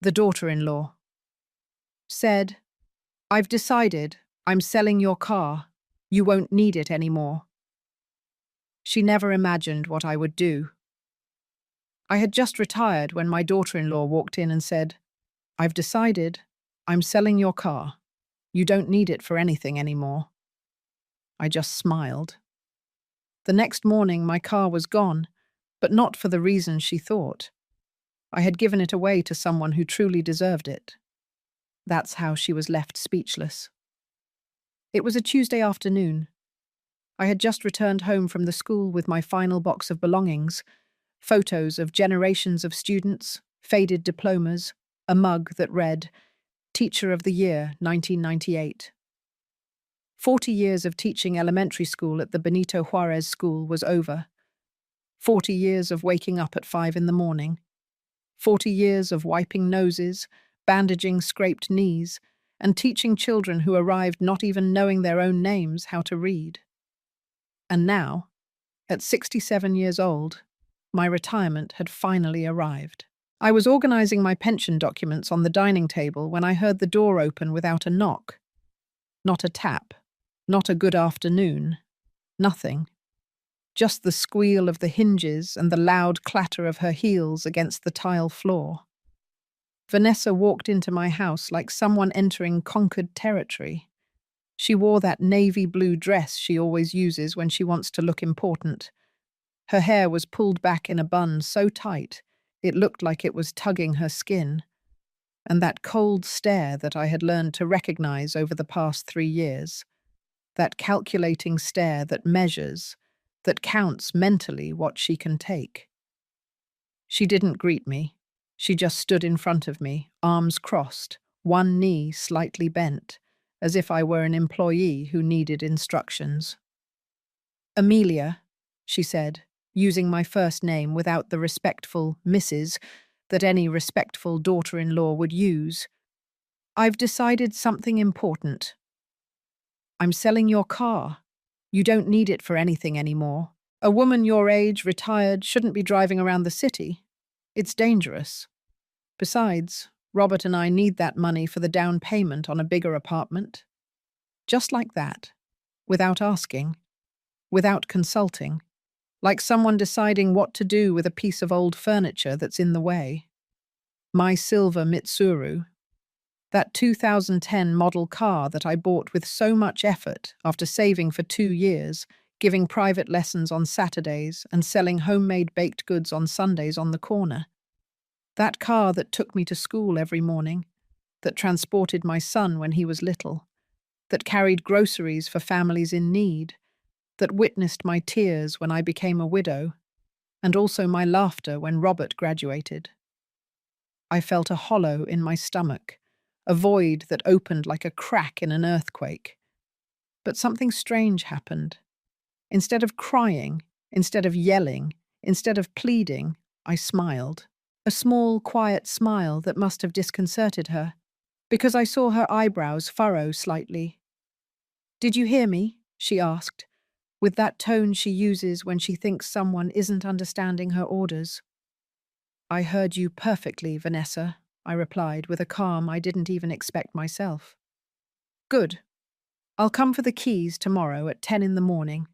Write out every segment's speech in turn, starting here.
The daughter-in-law said, "I've decided I'm selling your car. You won't need it anymore." She never imagined what I would do. I had just retired when my daughter-in-law walked in and said, "I've decided I'm selling your car. You don't need it for anything anymore." I just smiled. The next morning, my car was gone, but not for the reason she thought. I had given it away to someone who truly deserved it. That's how she was left speechless. It was a Tuesday afternoon. I had just returned home from the school with my final box of belongings, photos of generations of students, faded diplomas, a mug that read, "Teacher of the Year, 1998. 40 years of teaching elementary school at the Benito Juarez School was over. 40 years of waking up at 5 in the morning. 40 years of wiping noses, bandaging scraped knees, and teaching children who arrived not even knowing their own names how to read. And now, at 67 years old, my retirement had finally arrived. I was organizing my pension documents on the dining table when I heard the door open without a knock. Not a tap, not a good afternoon, nothing. Just the squeal of the hinges and the loud clatter of her heels against the tile floor. Vanessa walked into my house like someone entering conquered territory. She wore that navy blue dress she always uses when she wants to look important. Her hair was pulled back in a bun so tight it looked like it was tugging her skin. And that cold stare that I had learned to recognize over the past 3 years. That calculating stare that measures, that counts mentally what she can take. She didn't greet me. She just stood in front of me, arms crossed, one knee slightly bent, as if I were an employee who needed instructions. "Amelia," she said, using my first name without the respectful Mrs. that any respectful daughter-in-law would use. "I've decided something important. I'm selling your car. You don't need it for anything anymore. A woman your age, retired, shouldn't be driving around the city. It's dangerous. Besides, Robert and I need that money for the down payment on a bigger apartment." Just like that, without asking, without consulting, like someone deciding what to do with a piece of old furniture that's in the way. My silver Mitsuru, that 2010 model car that I bought with so much effort after saving for 2 years, giving private lessons on Saturdays and selling homemade baked goods on Sundays on the corner. That car that took me to school every morning, that transported my son when he was little, that carried groceries for families in need, that witnessed my tears when I became a widow, and also my laughter when Robert graduated. I felt a hollow in my stomach, a void that opened like a crack in an earthquake. But something strange happened. Instead of crying, instead of yelling, instead of pleading, I smiled. A small, quiet smile that must have disconcerted her, because I saw her eyebrows furrow slightly. "Did you hear me?" she asked, with that tone she uses when she thinks someone isn't understanding her orders. "I heard you perfectly, Vanessa," I replied with a calm I didn't even expect myself. "Good. I'll come for the keys tomorrow at 10 in the morning.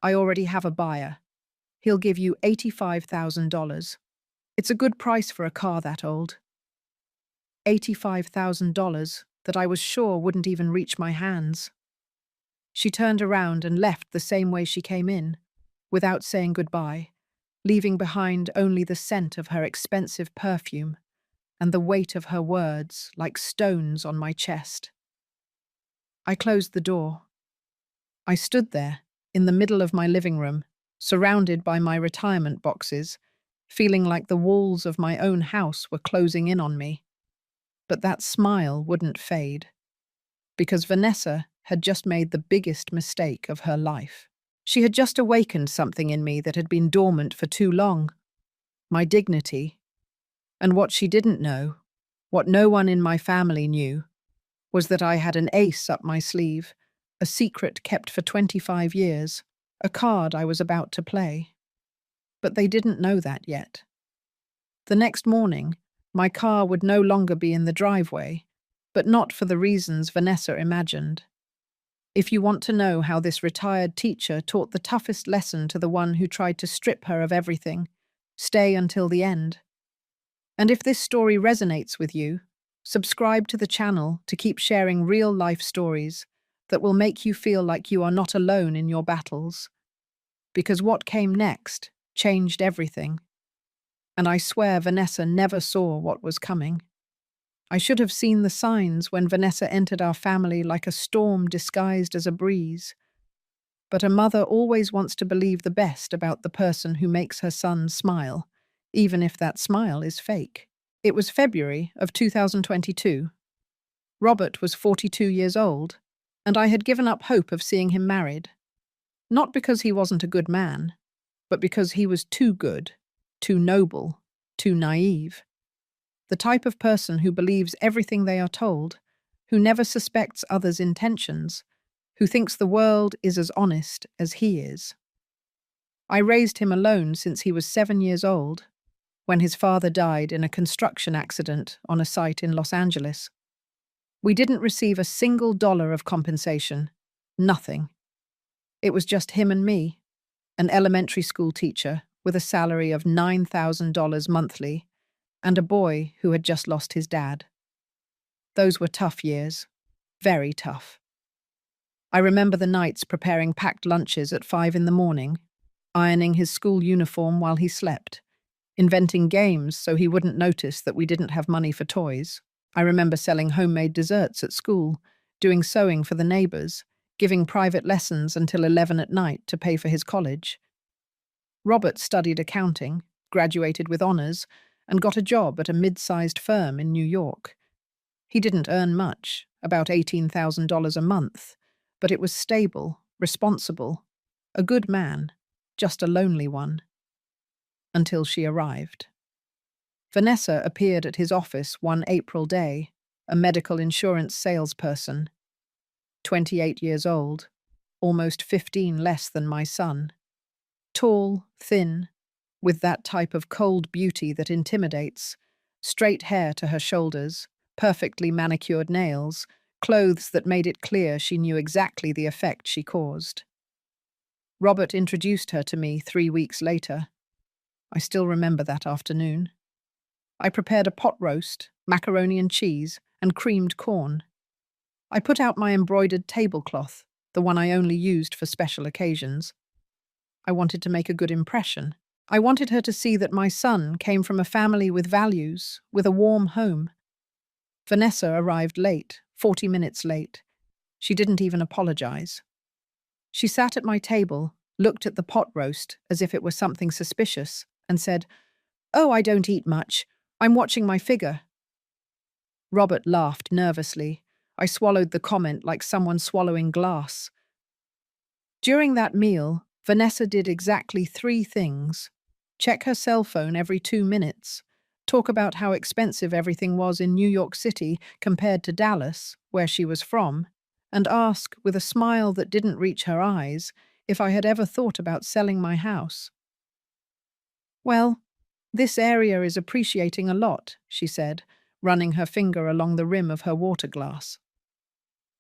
I already have a buyer. He'll give you $85,000. It's a good price for a car that old." $85,000 that I was sure wouldn't even reach my hands. She turned around and left the same way she came in, without saying goodbye, leaving behind only the scent of her expensive perfume and the weight of her words like stones on my chest. I closed the door. I stood there, in the middle of my living room, surrounded by my retirement boxes, feeling like the walls of my own house were closing in on me. But that smile wouldn't fade, because Vanessa had just made the biggest mistake of her life. She had just awakened something in me that had been dormant for too long. My dignity. And what she didn't know, what no one in my family knew, was that I had an ace up my sleeve, a secret kept for 25 years, a card I was about to play. But they didn't know that yet. The next morning, My car would no longer be in the driveway, but not for the reasons Vanessa imagined. If you want to know how this retired teacher taught the toughest lesson to the one who tried to strip her of everything, stay until the end. And if this story resonates with you, subscribe to the channel to keep sharing real-life stories that will make you feel like you are not alone in your battles. Because what came next changed everything. And I swear Vanessa never saw what was coming. I should have seen the signs when Vanessa entered our family like a storm disguised as a breeze. But a mother always wants to believe the best about the person who makes her son smile, even if that smile is fake. It was February of 2022. Robert was 42 years old, and I had given up hope of seeing him married. Not because he wasn't a good man, but because he was too good, too noble, too naive. The type of person who believes everything they are told, who never suspects others' intentions, who thinks the world is as honest as he is. I raised him alone since he was 7 years old, when his father died in a construction accident on a site in Los Angeles. We didn't receive a single dollar of compensation. Nothing. It was just him and me, an elementary school teacher with a salary of $9,000 monthly, and a boy who had just lost his dad. Those were tough years. Very tough. I remember the nights preparing packed lunches at 5 in the morning, ironing his school uniform while he slept, inventing games so he wouldn't notice that we didn't have money for toys. I remember selling homemade desserts at school, doing sewing for the neighbors, giving private lessons until 11 at night to pay for his college. Robert studied accounting, graduated with honors, and got a job at a mid-sized firm in New York. He didn't earn much, about $18,000 a month, but it was stable, responsible, a good man, just a lonely one. Until she arrived. Vanessa appeared at his office one April day, a medical insurance salesperson. 28 years old, almost 15 less than my son. Tall, thin, with that type of cold beauty that intimidates, straight hair to her shoulders, perfectly manicured nails, clothes that made it clear she knew exactly the effect she caused. Robert introduced her to me 3 weeks later. I still remember that afternoon. I prepared a pot roast, macaroni and cheese, and creamed corn. I put out my embroidered tablecloth, the one I only used for special occasions. I wanted to make a good impression. I wanted her to see that my son came from a family with values, with a warm home. Vanessa arrived late, 40 minutes late. She didn't even apologize. She sat at my table, looked at the pot roast as if it was something suspicious, and said, "Oh, I don't eat much. I'm watching my figure." Robert laughed nervously. I swallowed the comment like someone swallowing glass. During that meal, Vanessa did exactly 3 things. Check her cell phone every 2 minutes, talk about how expensive everything was in New York City compared to Dallas, where she was from, and ask, with a smile that didn't reach her eyes, if I had ever thought about selling my house. "Well, this area is appreciating a lot," she said, running her finger along the rim of her water glass.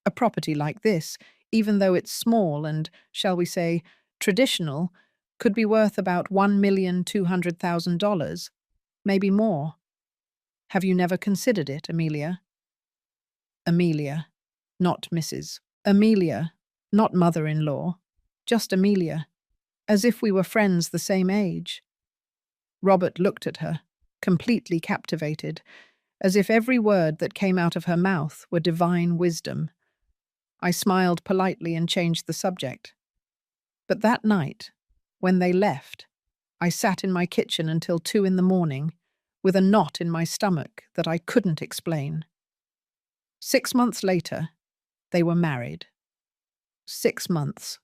A property like this, even though it's small and, shall we say, traditional, could be worth about $1,200,000, maybe more. Have you never considered it, Amelia? Amelia, not Mrs. Amelia, not mother-in-law, just Amelia, as if we were friends the same age. Robert looked at her, completely captivated, as if every word that came out of her mouth were divine wisdom. I smiled politely and changed the subject. But that night, when they left, I sat in my kitchen until 2 in the morning, with a knot in my stomach that I couldn't explain. 6 months later, they were married. 6 months.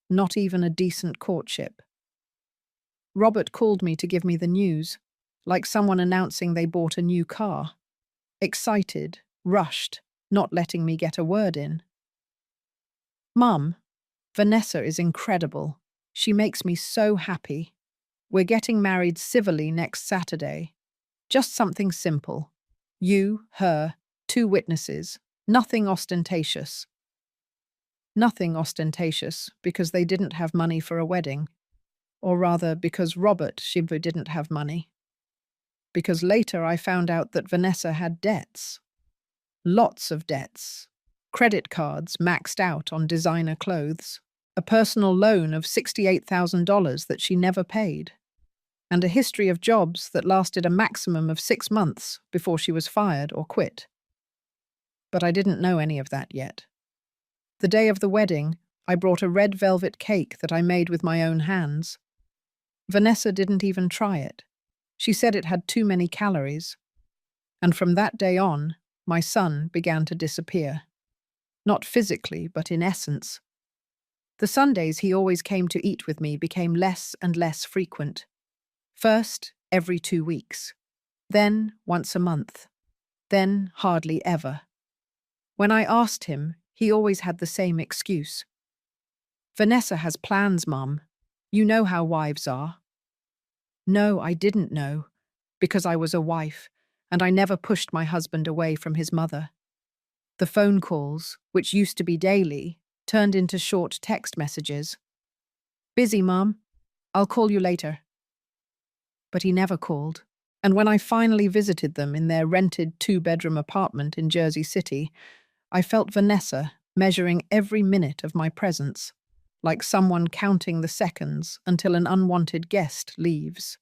Not even a decent courtship. Robert called me to give me the news, like someone announcing they bought a new car. Excited, rushed, not letting me get a word in. "Mum, Vanessa is incredible. She makes me so happy. We're getting married civilly next Saturday." Just something simple. You, her, two witnesses. Nothing ostentatious. Nothing ostentatious because they didn't have money for a wedding. Or rather, because Robert Shivu didn't have money. Because later I found out that Vanessa had debts. Lots of debts. Credit cards maxed out on designer clothes. A personal loan of $68,000 that she never paid. And a history of jobs that lasted a maximum of 6 months before she was fired or quit. But I didn't know any of that yet. The day of the wedding, I brought a red velvet cake that I made with my own hands. Vanessa didn't even try it. She said it had too many calories. And from that day on, my son began to disappear. Not physically, but in essence. The Sundays he always came to eat with me became less and less frequent. First, every 2 weeks. Then, once a month. Then, hardly ever. When I asked him, he always had the same excuse. Vanessa has plans, Mum. You know how wives are. No, I didn't know, because I was a wife, and I never pushed my husband away from his mother. The phone calls, which used to be daily, turned into short text messages. Busy, Mum. I'll call you later. But he never called, and when I finally visited them in their rented 2-bedroom apartment in Jersey City, I felt Vanessa measuring every minute of my presence, like someone counting the seconds until an unwanted guest leaves.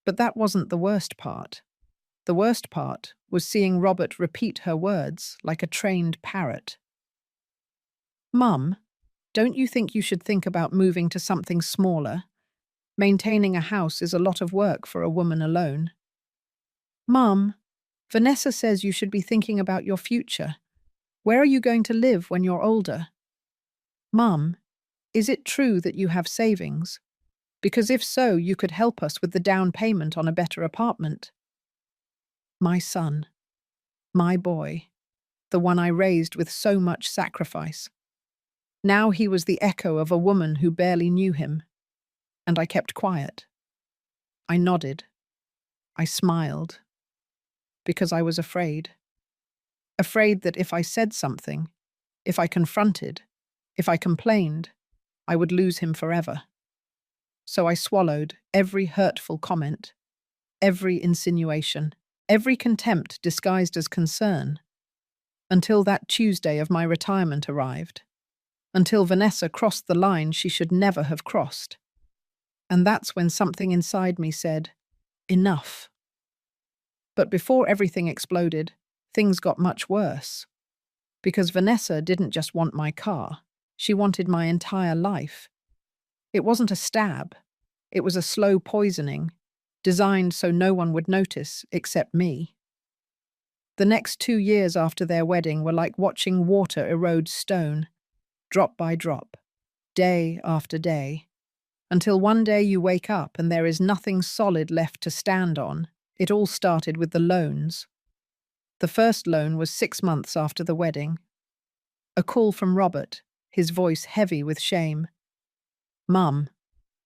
But that wasn't the worst part. The worst part was seeing Robert repeat her words like a trained parrot. Mum, don't you think you should think about moving to something smaller? Maintaining a house is a lot of work for a woman alone. Mum, Vanessa says you should be thinking about your future. Where are you going to live when you're older? Mum, is it true that you have savings? Because if so, you could help us with the down payment on a better apartment. My son. My boy. The one I raised with so much sacrifice. Now he was the echo of a woman who barely knew him. And I kept quiet. I nodded. I smiled. Because I was afraid. Afraid that if I said something, if I confronted, if I complained, I would lose him forever. So I swallowed every hurtful comment, every insinuation, every contempt disguised as concern, until that Tuesday of my retirement arrived, until Vanessa crossed the line she should never have crossed. And that's when something inside me said, enough. But before everything exploded, things got much worse. Because Vanessa didn't just want my car, she wanted my entire life. It wasn't a stab. It was a slow poisoning, designed so no one would notice except me. The next 2 years after their wedding were like watching water erode stone, drop by drop, day after day, until one day you wake up and there is nothing solid left to stand on. It all started with the loans. The first loan was 6 months after the wedding. A call from Robert, his voice heavy with shame. Mum,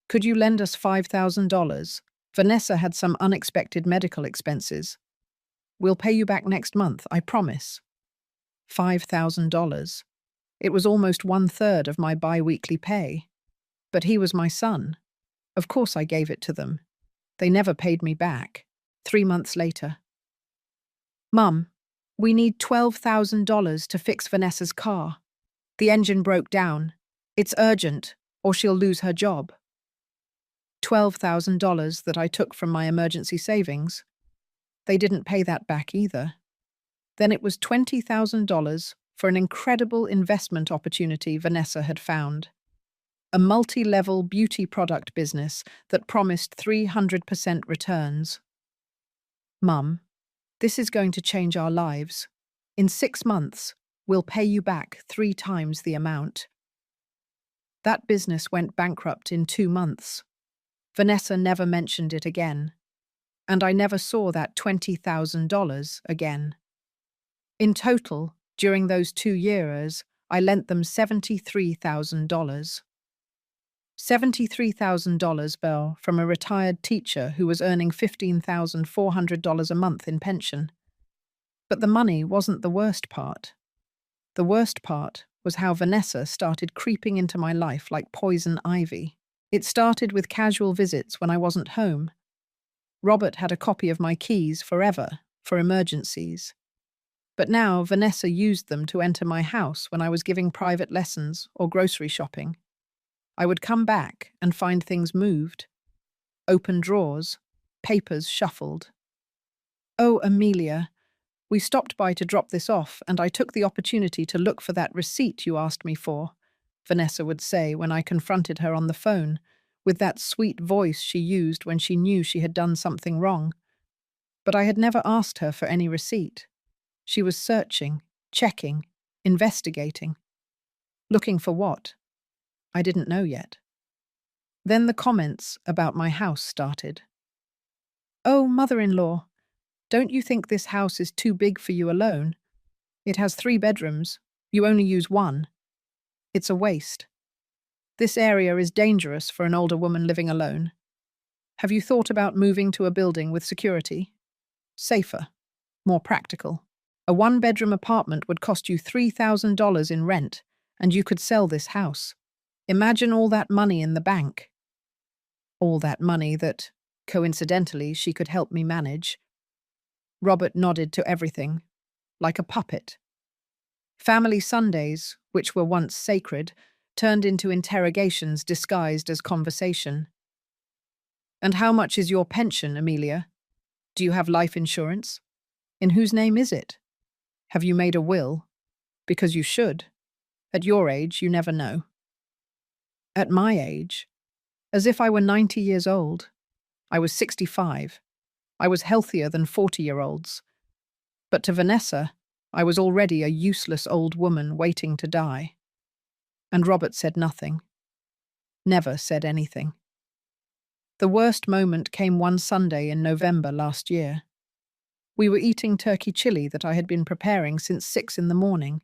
could you lend us $5,000? Vanessa had some unexpected medical expenses. We'll pay you back next month, I promise. $5,000. It was almost 1/3 of my bi-weekly pay. But he was my son. Of course I gave it to them. They never paid me back. 3 months later. Mum, we need $12,000 to fix Vanessa's car. The engine broke down. It's urgent, or she'll lose her job. $12,000 that I took from my emergency savings. They didn't pay that back either. Then it was $20,000 for an incredible investment opportunity Vanessa had found. A multi-level beauty product business that promised 300% returns. Mum, this is going to change our lives. In 6 months, we'll pay you back 3 times the amount. That business went bankrupt in 2 months. Vanessa never mentioned it again, and I never saw that $20,000 again. In total, during those 2 years, I lent them $73,000. $73,000 bill from a retired teacher who was earning $15,400 a month in pension. But the money wasn't the worst part. The worst part was how Vanessa started creeping into my life like poison ivy. It started with casual visits when I wasn't home. Robert had a copy of my keys forever, for emergencies. But now Vanessa used them to enter my house when I was giving private lessons or grocery shopping. I would come back and find things moved. Open drawers, papers shuffled. "Oh, Amelia, we stopped by to drop this off and I took the opportunity to look for that receipt you asked me for," Vanessa would say when I confronted her on the phone, with that sweet voice she used when she knew she had done something wrong. But I had never asked her for any receipt. She was searching, checking, investigating. Looking for what? I didn't know yet. Then the comments about my house started. "Oh, mother-in-law, don't you think this house is too big for you alone? It has 3 bedrooms. You only use 1. It's a waste. This area is dangerous for an older woman living alone. Have you thought about moving to a building with security? Safer, more practical. A 1-bedroom apartment would cost you $3,000 in rent, and you could sell this house. Imagine all that money in the bank." All that money that, coincidentally, she could help me manage. Robert nodded to everything, like a puppet. Family Sundays, which were once sacred, turned into interrogations disguised as conversation. "And how much is your pension, Amelia? Do you have life insurance? In whose name is it? Have you made a will? Because you should. At your age, you never know." At my age? As if I were 90 years old. I was 65. I was healthier than 40-year-olds. But to Vanessa, I was already a useless old woman waiting to die. And Robert said nothing. Never said anything. The worst moment came one Sunday in November last year. We were eating turkey chili that I had been preparing since 6 in the morning.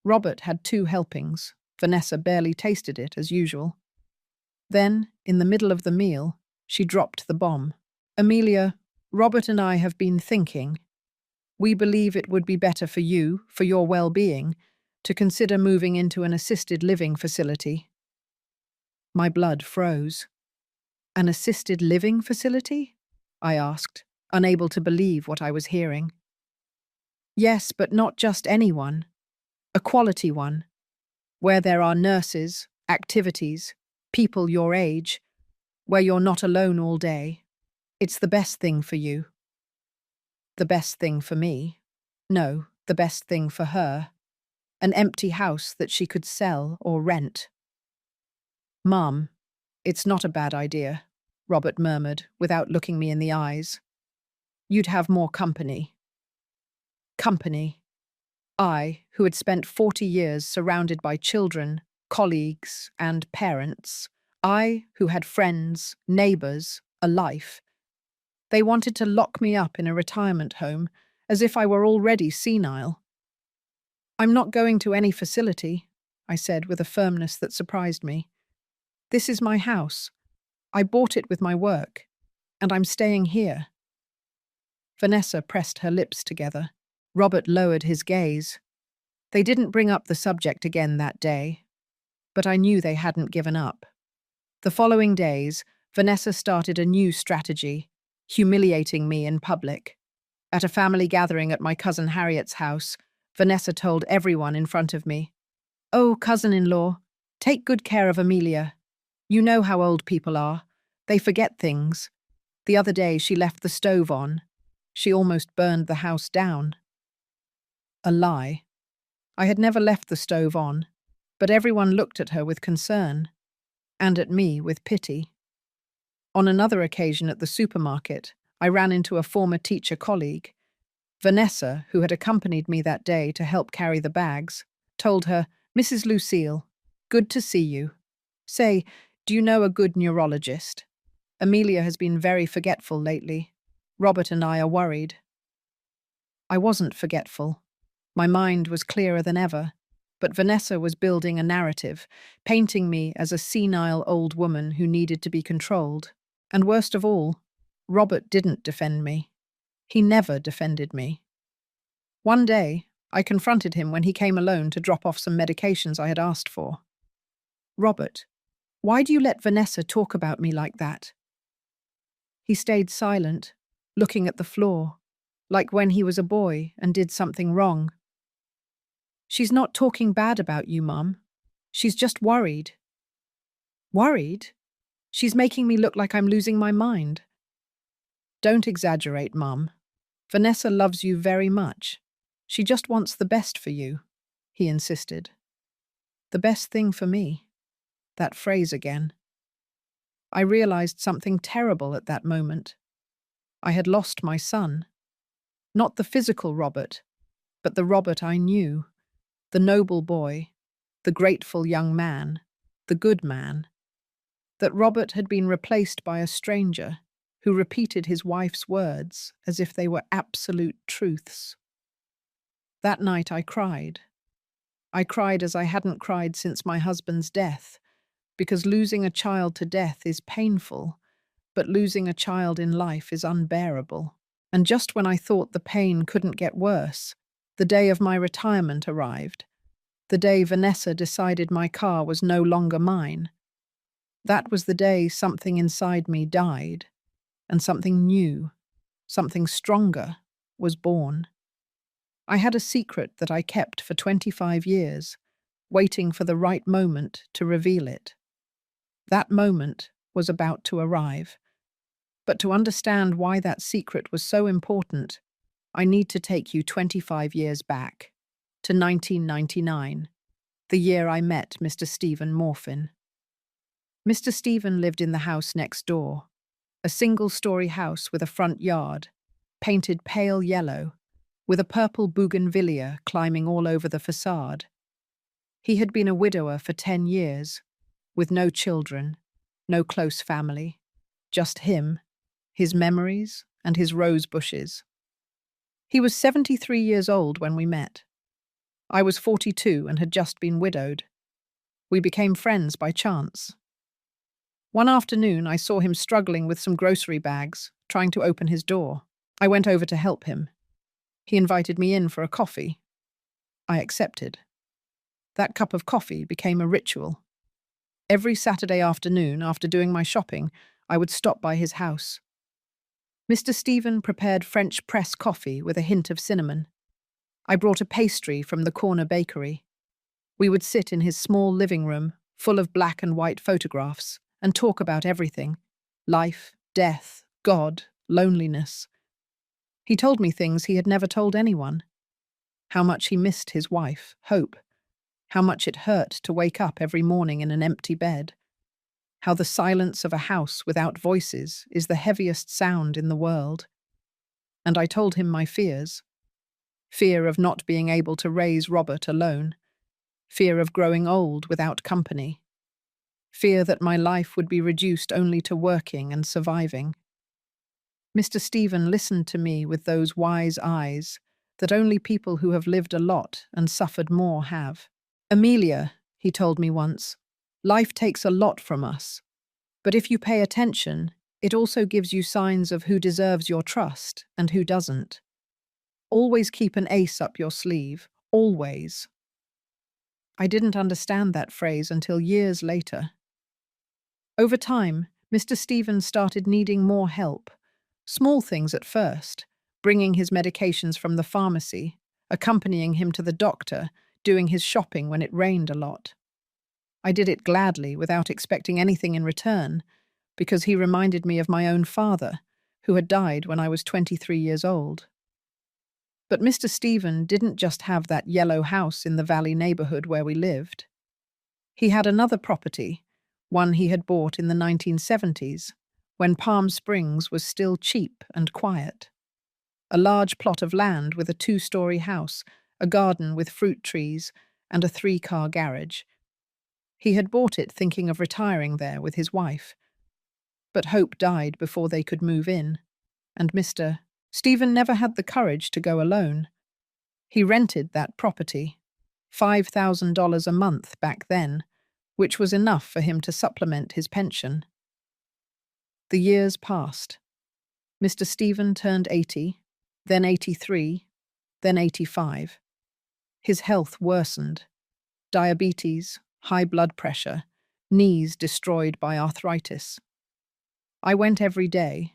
Robert had 2 helpings. Vanessa barely tasted it, as usual. Then, in the middle of the meal, she dropped the bomb. "Amelia, Robert and I have been thinking. We believe it would be better for you, for your well-being, to consider moving into an assisted living facility." My blood froze. "An assisted living facility?" I asked, unable to believe what I was hearing. "Yes, but not just any one. A quality one. Where there are nurses, activities, people your age, where you're not alone all day. It's the best thing for you." The best thing for me? No, the best thing for her. An empty house that she could sell or rent. "Mum, it's not a bad idea," Robert murmured, without looking me in the eyes. "You'd have more company." Company. I, who had spent 40 years surrounded by children, colleagues, and parents. I, who had friends, neighbors, a life. They wanted to lock me up in a retirement home, as if I were already senile. "I'm not going to any facility," I said with a firmness that surprised me. "This is my house. I bought it with my work, and I'm staying here." Vanessa pressed her lips together. Robert lowered his gaze. They didn't bring up the subject again that day, but I knew they hadn't given up. The following days, Vanessa started a new strategy, humiliating me in public. At a family gathering at my cousin Harriet's house, Vanessa told everyone in front of me, "Oh, cousin-in-law, take good care of Amelia. You know how old people are. They forget things. The other day she left the stove on. She almost burned the house down." A lie. I had never left the stove on, but everyone looked at her with concern, and at me with pity. On another occasion at the supermarket, I ran into a former teacher colleague. Vanessa, who had accompanied me that day to help carry the bags, told her, "Mrs. Lucille, good to see you. Say, do you know a good neurologist? Amelia has been very forgetful lately. Robert and I are worried." I wasn't forgetful. My mind was clearer than ever. But Vanessa was building a narrative, painting me as a senile old woman who needed to be controlled. And worst of all, Robert didn't defend me. He never defended me. One day, I confronted him when he came alone to drop off some medications I had asked for. "Robert, why do you let Vanessa talk about me like that?" He stayed silent, looking at the floor, like when he was a boy and did something wrong. "She's not talking bad about you, Mum. She's just worried." "Worried? She's making me look like I'm losing my mind." "Don't exaggerate, Mum. Vanessa loves you very much. She just wants the best for you," he insisted. The best thing for me. That phrase again. I realized something terrible at that moment. I had lost my son. Not the physical Robert, but the Robert I knew. The noble boy, the grateful young man, the good man. That Robert had been replaced by a stranger who repeated his wife's words as if they were absolute truths. That night I cried. I cried as I hadn't cried since my husband's death, because losing a child to death is painful, but losing a child in life is unbearable. And just when I thought the pain couldn't get worse, the day of my retirement arrived. The day Vanessa decided my car was no longer mine. That was the day something inside me died, and something new, something stronger, was born. I had a secret that I kept for 25 years, waiting for the right moment to reveal it. That moment was about to arrive. But to understand why that secret was so important, I need to take you 25 years back, to 1999, the year I met Mr. Stephen Morfin. Mr. Stephen lived in the house next door, a single-story house with a front yard, painted pale yellow, with a purple bougainvillea climbing all over the facade. He had been a widower for 10 years, with no children, no close family, just him, his memories, and his rose bushes. He was 73 years old when we met. I was 42 and had just been widowed. We became friends by chance. One afternoon, I saw him struggling with some grocery bags, trying to open his door. I went over to help him. He invited me in for a coffee. I accepted. That cup of coffee became a ritual. Every Saturday afternoon, after doing my shopping, I would stop by his house. Mr. Stephen prepared French press coffee with a hint of cinnamon. I brought a pastry from the corner bakery. We would sit in his small living room, full of black and white photographs, and talk about everything: life, death, God, loneliness. He told me things he had never told anyone. How much he missed his wife, Hope. How much it hurt to wake up every morning in an empty bed. How the silence of a house without voices is the heaviest sound in the world. And I told him my fears. Fear of not being able to raise Robert alone. Fear of growing old without company. Fear that my life would be reduced only to working and surviving. Mr. Stephen listened to me with those wise eyes that only people who have lived a lot and suffered more have. "Amelia," he told me once, "life takes a lot from us. But if you pay attention, it also gives you signs of who deserves your trust and who doesn't. Always keep an ace up your sleeve. Always." I didn't understand that phrase until years later. Over time, Mr. Stephen started needing more help. Small things at first, bringing his medications from the pharmacy, accompanying him to the doctor, doing his shopping when it rained a lot. I did it gladly, without expecting anything in return, because he reminded me of my own father, who had died when I was 23 years old. But Mr. Stephen didn't just have that yellow house in the Valley neighborhood where we lived. He had another property, one he had bought in the 1970s, when Palm Springs was still cheap and quiet. A large plot of land with a 2-story house, a garden with fruit trees, and a 3-car garage. He had bought it thinking of retiring there with his wife. But Hope died before they could move in, and Mr. Stephen never had the courage to go alone. He rented that property. $5,000 a month back then, which was enough for him to supplement his pension. The years passed. Mr. Stephen turned 80, then 83, then 85. His health worsened. Diabetes, high blood pressure, knees destroyed by arthritis. I went every day.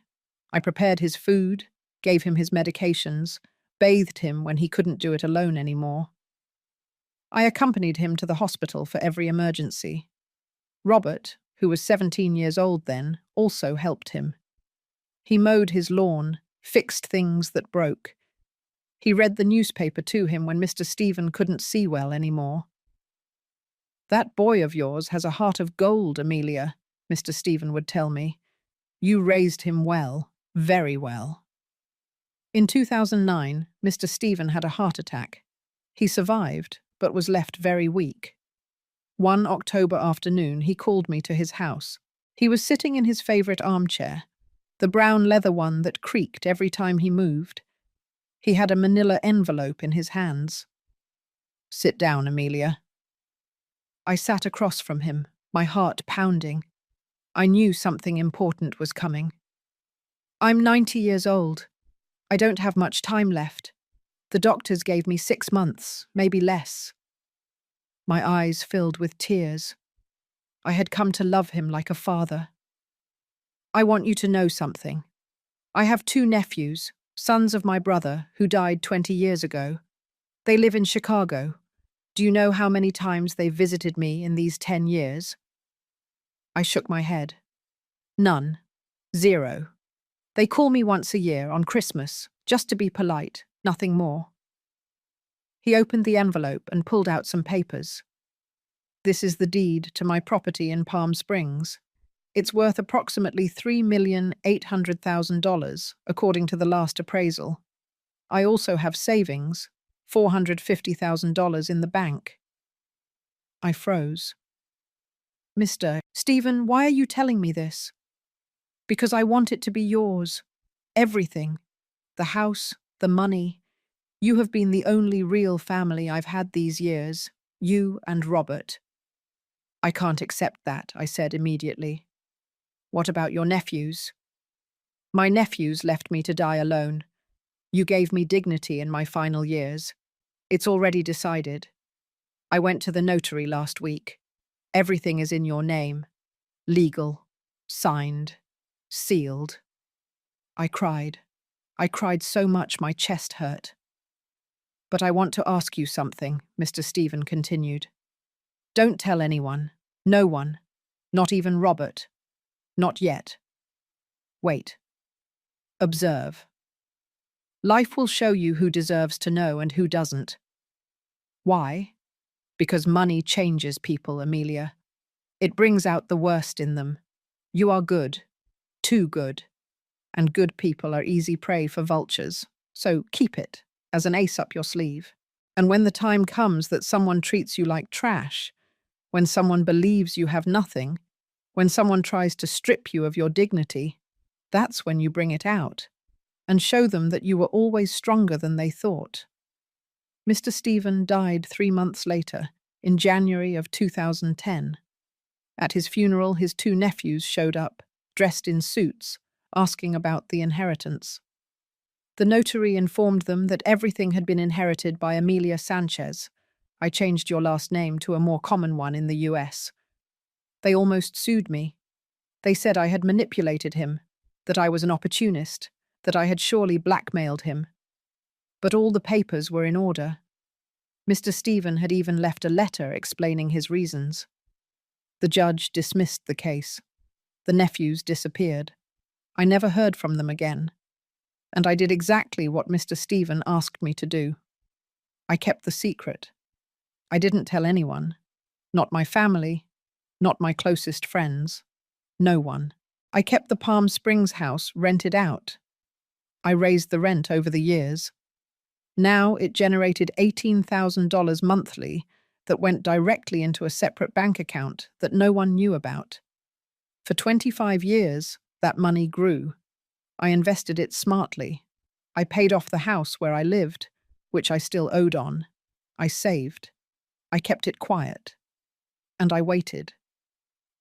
I prepared his food, gave him his medications, bathed him when he couldn't do it alone anymore. I accompanied him to the hospital for every emergency. Robert, who was 17 years old then, also helped him. He mowed his lawn, fixed things that broke. He read the newspaper to him when Mr. Stephen couldn't see well anymore. "That boy of yours has a heart of gold, Amelia," Mr. Stephen would tell me. "You raised him well, very well." In 2009, Mr. Stephen had a heart attack. He survived, but was left very weak. One October afternoon, he called me to his house. He was sitting in his favorite armchair, the brown leather one that creaked every time he moved. He had a manila envelope in his hands. "Sit down, Amelia." I sat across from him, my heart pounding. I knew something important was coming. "I'm 90 years old. I don't have much time left. The doctors gave me 6 months, maybe less." My eyes filled with tears. I had come to love him like a father. "I want you to know something. I have 2 nephews, sons of my brother, who died 20 years ago. They live in Chicago. Do you know how many times they've visited me in these 10 years? I shook my head. "None. 0. They call me once a year, on Christmas, just to be polite, nothing more." He opened the envelope and pulled out some papers. "This is the deed to my property in Palm Springs. It's worth approximately $3,800,000, according to the last appraisal. I also have savings, $450,000 in the bank." I froze. "Mr. Stephen, why are you telling me this?" "Because I want it to be yours. Everything. The house, the money. You have been the only real family I've had these years, you and Robert." "I can't accept that," I said immediately. "What about your nephews?" "My nephews left me to die alone. You gave me dignity in my final years. It's already decided. I went to the notary last week. Everything is in your name. Legal. Signed. Sealed." I cried. I cried so much my chest hurt. "But I want to ask you something," Mr. Stephen continued. "Don't tell anyone. No one. Not even Robert. Not yet. Wait. Observe. Life will show you who deserves to know and who doesn't. Why? Because money changes people, Amelia. It brings out the worst in them. You are good. Too good. And good people are easy prey for vultures. So keep it as an ace up your sleeve. And when the time comes that someone treats you like trash, when someone believes you have nothing, when someone tries to strip you of your dignity, that's when you bring it out and show them that you were always stronger than they thought." Mr. Stephen died 3 months later, in January of 2010. At his funeral, his 2 nephews showed up, dressed in suits, asking about the inheritance. The notary informed them that everything had been inherited by Amelia Sanchez. I changed your last name to a more common one in the US. They almost sued me. They said I had manipulated him, that I was an opportunist, that I had surely blackmailed him. But all the papers were in order. Mr. Stephen had even left a letter explaining his reasons. The judge dismissed the case. The nephews disappeared. I never heard from them again. And I did exactly what Mr. Stephen asked me to do. I kept the secret. I didn't tell anyone. Not my family. Not my closest friends. No one. I kept the Palm Springs house rented out. I raised the rent over the years. Now it generated $18,000 monthly that went directly into a separate bank account that no one knew about. For 25 years, that money grew. I invested it smartly. I paid off the house where I lived, which I still owed on. I saved. I kept it quiet. And I waited.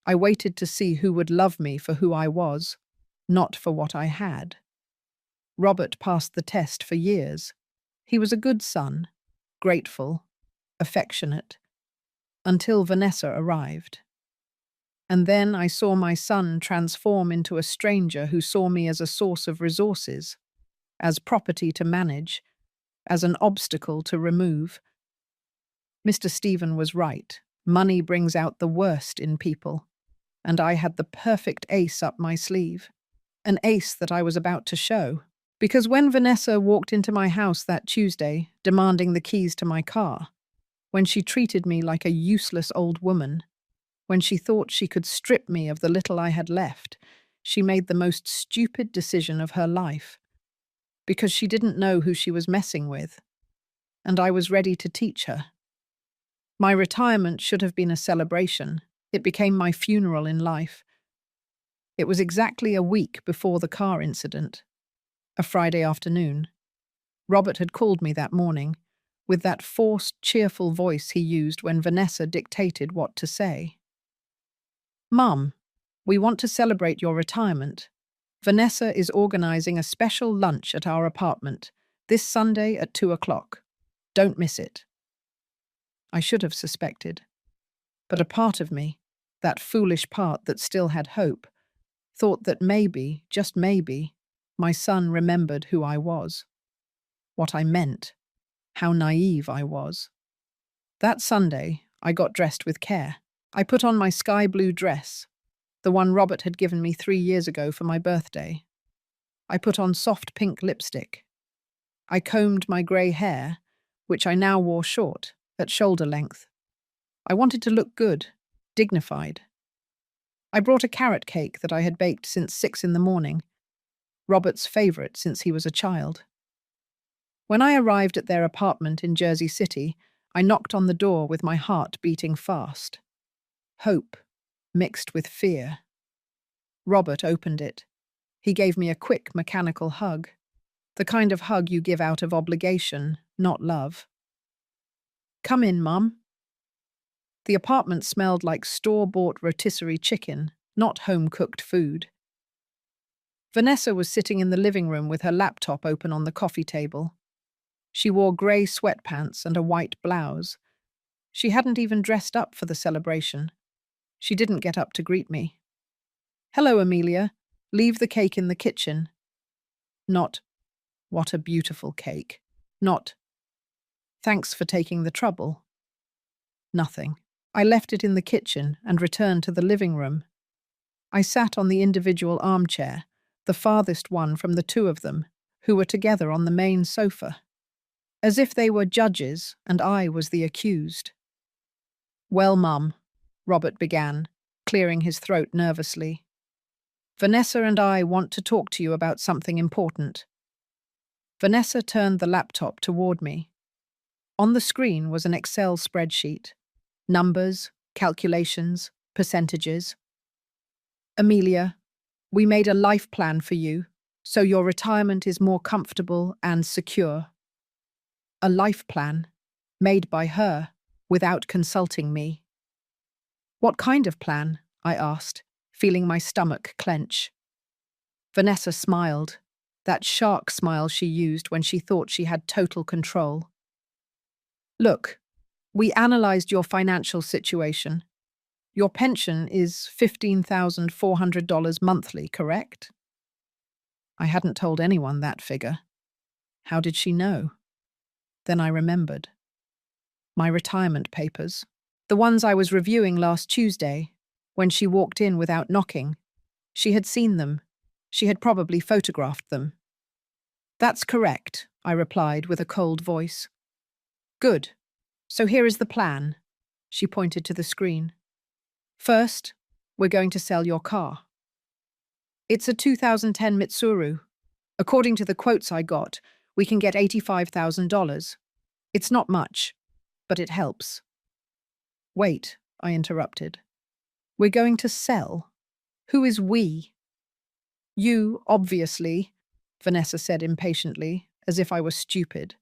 I waited to see who would love me for who I was, not for what I had. Robert passed the test for years. He was a good son, grateful, affectionate, until Vanessa arrived. And then I saw my son transform into a stranger who saw me as a source of resources, as property to manage, as an obstacle to remove. Mr. Stephen was right. Money brings out the worst in people, and I had the perfect ace up my sleeve, an ace that I was about to show. Because when Vanessa walked into my house that Tuesday, demanding the keys to my car, when she treated me like a useless old woman, when she thought she could strip me of the little I had left, she made the most stupid decision of her life. Because she didn't know who she was messing with, and I was ready to teach her. My retirement should have been a celebration. It became my funeral in life. It was exactly a week before the car incident, a Friday afternoon. Robert had called me that morning, with that forced, cheerful voice he used when Vanessa dictated what to say. "Mum, we want to celebrate your retirement. Vanessa is organizing a special lunch at our apartment this Sunday at 2 o'clock. Don't miss it." I should have suspected, but a part of me, that foolish part that still had hope, thought that maybe, just maybe, my son remembered who I was, what I meant, how naive I was. That Sunday, I got dressed with care. I put on my sky blue dress, the one Robert had given me 3 years ago for my birthday. I put on soft pink lipstick. I combed my grey hair, which I now wore short, at shoulder length. I wanted to look good, dignified. I brought a carrot cake that I had baked since 6 in the morning, Robert's favourite since he was a child. When I arrived at their apartment in Jersey City, I knocked on the door with my heart beating fast. Hope, mixed with fear. Robert opened it. He gave me a quick, mechanical hug, the kind of hug you give out of obligation, not love. "Come in, Mum." The apartment smelled like store-bought rotisserie chicken, not home-cooked food. Vanessa was sitting in the living room with her laptop open on the coffee table. She wore grey sweatpants and a white blouse. She hadn't even dressed up for the celebration. She didn't get up to greet me. "Hello, Amelia. Leave the cake in the kitchen." Not, "What a beautiful cake." Not, "Thanks for taking the trouble." Nothing. I left it in the kitchen and returned to the living room. I sat on the individual armchair, the farthest one from the two of them, who were together on the main sofa, as if they were judges and I was the accused. "Well, Mum," Robert began, clearing his throat nervously. "Vanessa and I want to talk to you about something important." Vanessa turned the laptop toward me. On the screen was an Excel spreadsheet. Numbers, calculations, percentages. "Amelia, we made a life plan for you, so your retirement is more comfortable and secure." A life plan, made by her, without consulting me. "What kind of plan?" I asked, feeling my stomach clench. Vanessa smiled, that shark smile she used when she thought she had total control. "Look, we analyzed your financial situation. Your pension is $15,400 monthly, correct?" I hadn't told anyone that figure. How did she know? Then I remembered. My retirement papers. The ones I was reviewing last Tuesday, when she walked in without knocking. She had seen them. She had probably photographed them. "That's correct," I replied with a cold voice. "Good. So here is the plan." She pointed to the screen. "First, we're going to sell your car. It's a 2010 Mitsuru. According to the quotes I got, we can get $85,000. It's not much, but it helps." "Wait," I interrupted. "We're going to sell? Who is we?" "You, obviously," Vanessa said impatiently, as if I were stupid.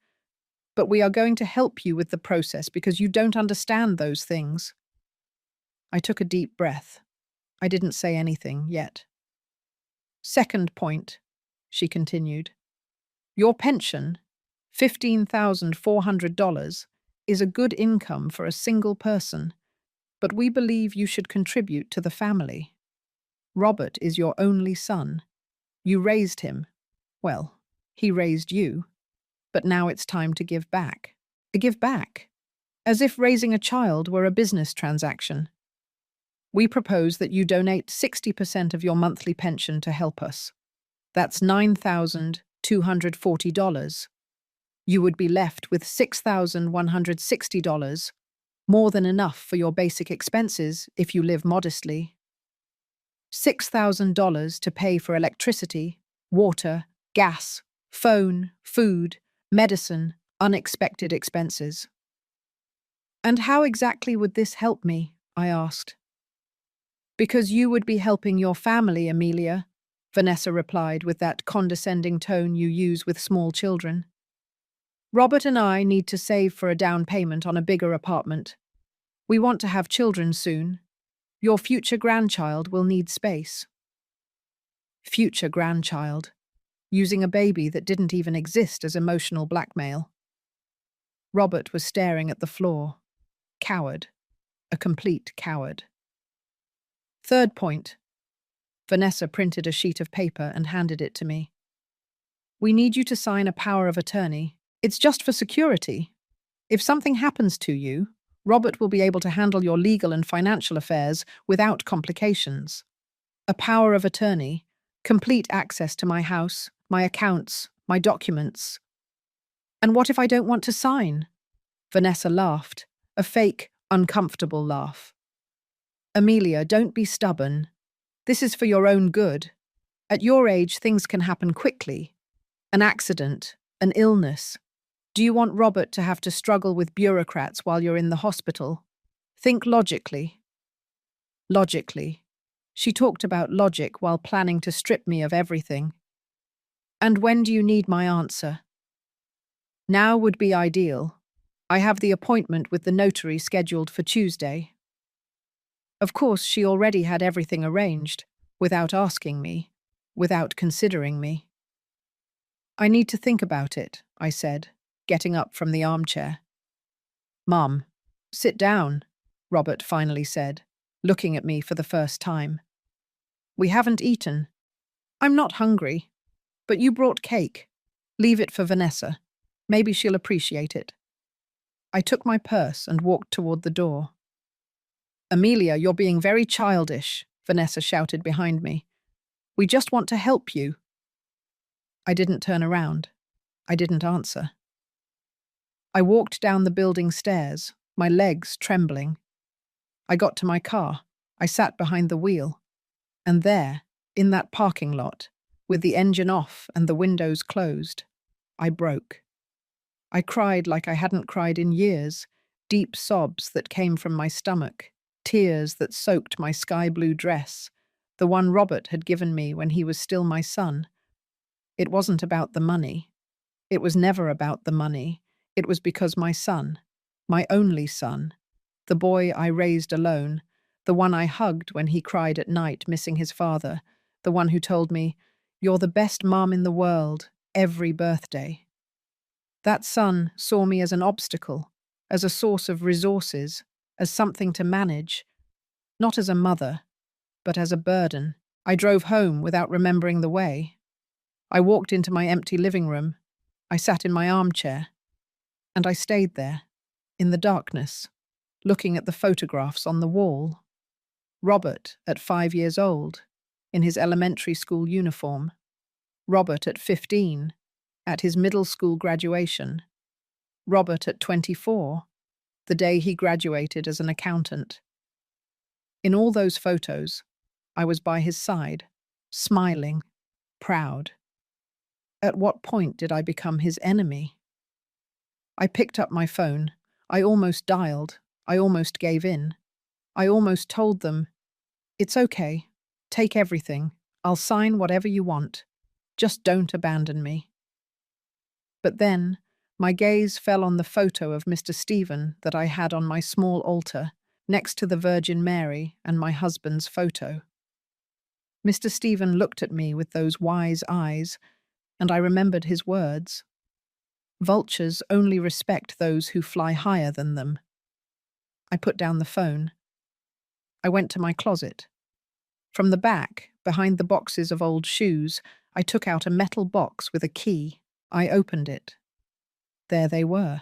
But we are going to help you with the process because you don't understand those things. I took a deep breath. I didn't say anything yet. Second point, she continued. Your pension, $15,400, is a good income for a single person, but we believe you should contribute to the family. Robert is your only son. You raised him. Well, he raised you. But now it's time to give back. Give back. As if raising a child were a business transaction. We propose that you donate 60% of your monthly pension to help us. That's $9,240. You would be left with $6,160, more than enough for your basic expenses if you live modestly. $6,000 to pay for electricity, water, gas, phone, food, medicine, unexpected expenses. And how exactly would this help me? I asked. Because you would be helping your family, Amelia, Vanessa replied with that condescending tone you use with small children. Robert and I need to save for a down payment on a bigger apartment. We want to have children soon. Your future grandchild will need space. Future grandchild. Using a baby that didn't even exist as emotional blackmail. Robert was staring at the floor. Coward. A complete coward. Third point. Vanessa printed a sheet of paper and handed it to me. We need you to sign a power of attorney. It's just for security. If something happens to you, Robert will be able to handle your legal and financial affairs without complications. A power of attorney, complete access to my house, my accounts, my documents. And what if I don't want to sign? Vanessa laughed, a fake, uncomfortable laugh. Amelia, don't be stubborn. This is for your own good. At your age, things can happen quickly. An accident, an illness. Do you want Robert to have to struggle with bureaucrats while you're in the hospital? Think logically. Logically. She talked about logic while planning to strip me of everything. And when do you need my answer? Now would be ideal. I have the appointment with the notary scheduled for Tuesday. Of course, she already had everything arranged, without asking me, without considering me. I need to think about it, I said, getting up from the armchair. Mum, sit down, Robert finally said, looking at me for the first time. We haven't eaten. I'm not hungry, but you brought cake. Leave it for Vanessa. Maybe she'll appreciate it. I took my purse and walked toward the door. Amelia, you're being very childish, Vanessa shouted behind me. We just want to help you. I didn't turn around. I didn't answer. I walked down the building stairs, my legs trembling. I got to my car. I sat behind the wheel. And there, in that parking lot, with the engine off and the windows closed, I broke. I cried like I hadn't cried in years, deep sobs that came from my stomach, tears that soaked my sky-blue dress, the one Robert had given me when he was still my son. It wasn't about the money. It was never about the money. It was because my son, my only son, the boy I raised alone, the one I hugged when he cried at night missing his father, the one who told me, "You're the best mom in the world," every birthday. That son saw me as an obstacle, as a source of resources, as something to manage, not as a mother, but as a burden. I drove home without remembering the way. I walked into my empty living room. I sat in my armchair. And I stayed there, in the darkness, looking at the photographs on the wall. Robert at 5 years old, in his elementary school uniform. Robert at 15, at his middle school graduation. Robert at 24, the day he graduated as an accountant. In all those photos, I was by his side, smiling, proud. At what point did I become his enemy? I picked up my phone. I almost dialed. I almost gave in. I almost told them, "It's okay. Take everything. I'll sign whatever you want. Just don't abandon me." But then, My gaze fell on the photo of Mr. Stephen that I had on my small altar, next to the Virgin Mary and my husband's photo. Mr. Stephen looked at me with those wise eyes, and I remembered his words. Vultures only respect those who fly higher than them. I put down the phone. I went to my closet. From the back, behind the boxes of old shoes, I took out a metal box with a key. I opened it. There they were.